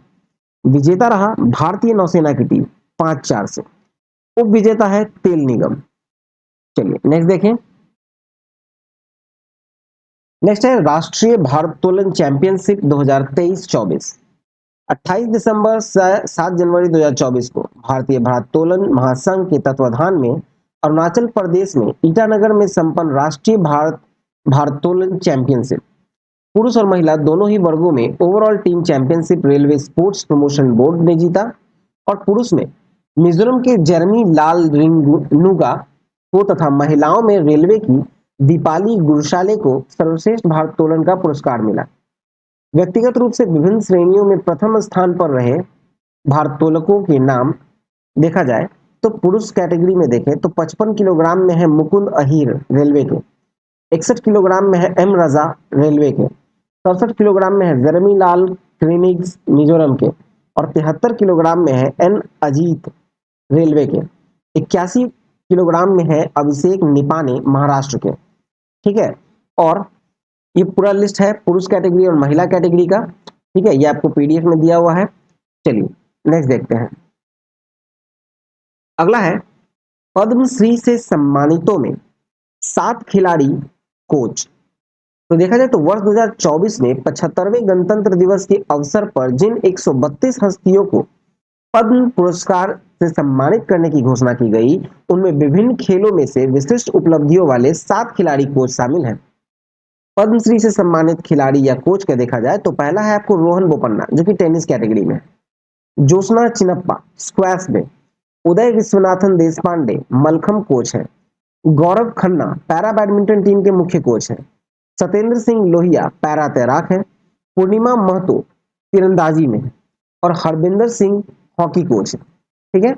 विजेता रहा भारतीय नौसेना की टीम 5-4 से। उप विजेता है तेल निगम। चलिए नेक्स्ट देखें। नेक्स्ट है राष्ट्रीय भारोत्तोलन चैंपियनशिप 2023-24। 28 दिसंबर से 7 जनवरी 2024 को भारतीय भारोत्तोलन महासंघ के तत्वाधान में अरुणाचल प्रदेश में ईटानगर में संपन्न राष्ट्रीय भारोत्तोलन चैंपियनशिप पुरुष और महिला दोनों ही वर्गों में overall team championship railway sports promotion board ने जीता और पुरुष में मिजोरम के जेरमी लाल रिंगनुगा को तथा महिलाओं में रेलवे की दीपाली गुरशाले को सर्वश्रेष्ठ भारोत्तोलन का पुरस्कार मिला। व्यक्तिगत रूप से विभिन्न श्रेणियों में प्रथम स्थान पर रहे भारोत्तोलकों के नाम देखा जाए तो पुरुष कैटेगरी में देखें तो 55 किलोग्राम में है मुकुंद अहीर रेलवे के। 61 किलोग्राम में है एम रजा रेलवे के। 67 किलोग्राम में है जेरमी लाल क्रिनिग्स मिजोरम के और 73 किलोग्राम में है एन अजीत रेलवे के। 81 किलोग्राम में है अभिषेक निपाने महाराष्ट्र के। ठीक है, और ये पूरा लिस्ट है पुरुष कैटेगरी और महिला कैटेगरी का। ठीक है, ये आपको पीडीएफ में दिया हुआ है। चलिए नेक्स्ट देखते हैं। अगला है पद्मश्री से सम्मानितों में 7 खिलाड़ी कोच। तो देखा जाए तो वर्ष 2024 में 75वें गणतंत्र दिवस के अवसर पर जिन 132 हस्तियों को पद्म पुरस्कार से सम्मानित करने की घोषणा की गई उनमें विभिन्न खेलों में से विशिष्ट उपलब्धियों वाले 7 खिलाड़ी कोच शामिल हैं। पद्मश्री से सम्मानित खिलाड़ी या कोच का देखा जाए तो पहला है आपको रोहन बोपन्ना जो कि टेनिस कैटेगरी में है, ज्योत्सना चिन्नप्पा स्क्वैश में, उदय विश्वनाथन देशपांडे मलखम्ब कोच है, Gaurav Khanna para badminton team के मुख्य कोच हैं, सत्येंद्र सिंह लोहिया पैरा तैराक है, पूर्णिमा महतो तीरंदाजी में है और हरविंदर सिंह हॉकी कोच है। ठीक है,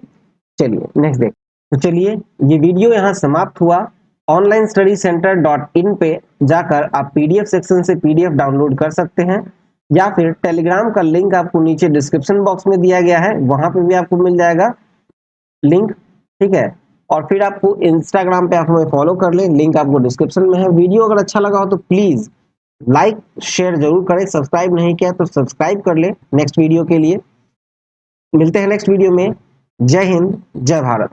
चलिए नेक्स्ट देख। तो चलिए ये वीडियो यहाँ समाप्त हुआ। ऑनलाइन स्टडी सेंटर .in पे जाकर आप पीडीएफ सेक्शन से पीडीएफ डाउनलोड कर सकते हैं या फिर टेलीग्राम का लिंक आपको नीचे डिस्क्रिप्शन बॉक्स में दिया गया है, वहां पे भी आपको मिल जाएगा लिंक। ठीक है, और फिर आपको इंस्टाग्राम पे आप हमें फॉलो कर ले, लिंक आपको डिस्क्रिप्शन में है। वीडियो अगर अच्छा लगा हो तो प्लीज लाइक शेयर जरूर करें, सब्सक्राइब नहीं किया तो सब्सक्राइब कर ले नेक्स्ट वीडियो के लिए। मिलते हैं नेक्स्ट वीडियो में। जय हिंद, जय भारत।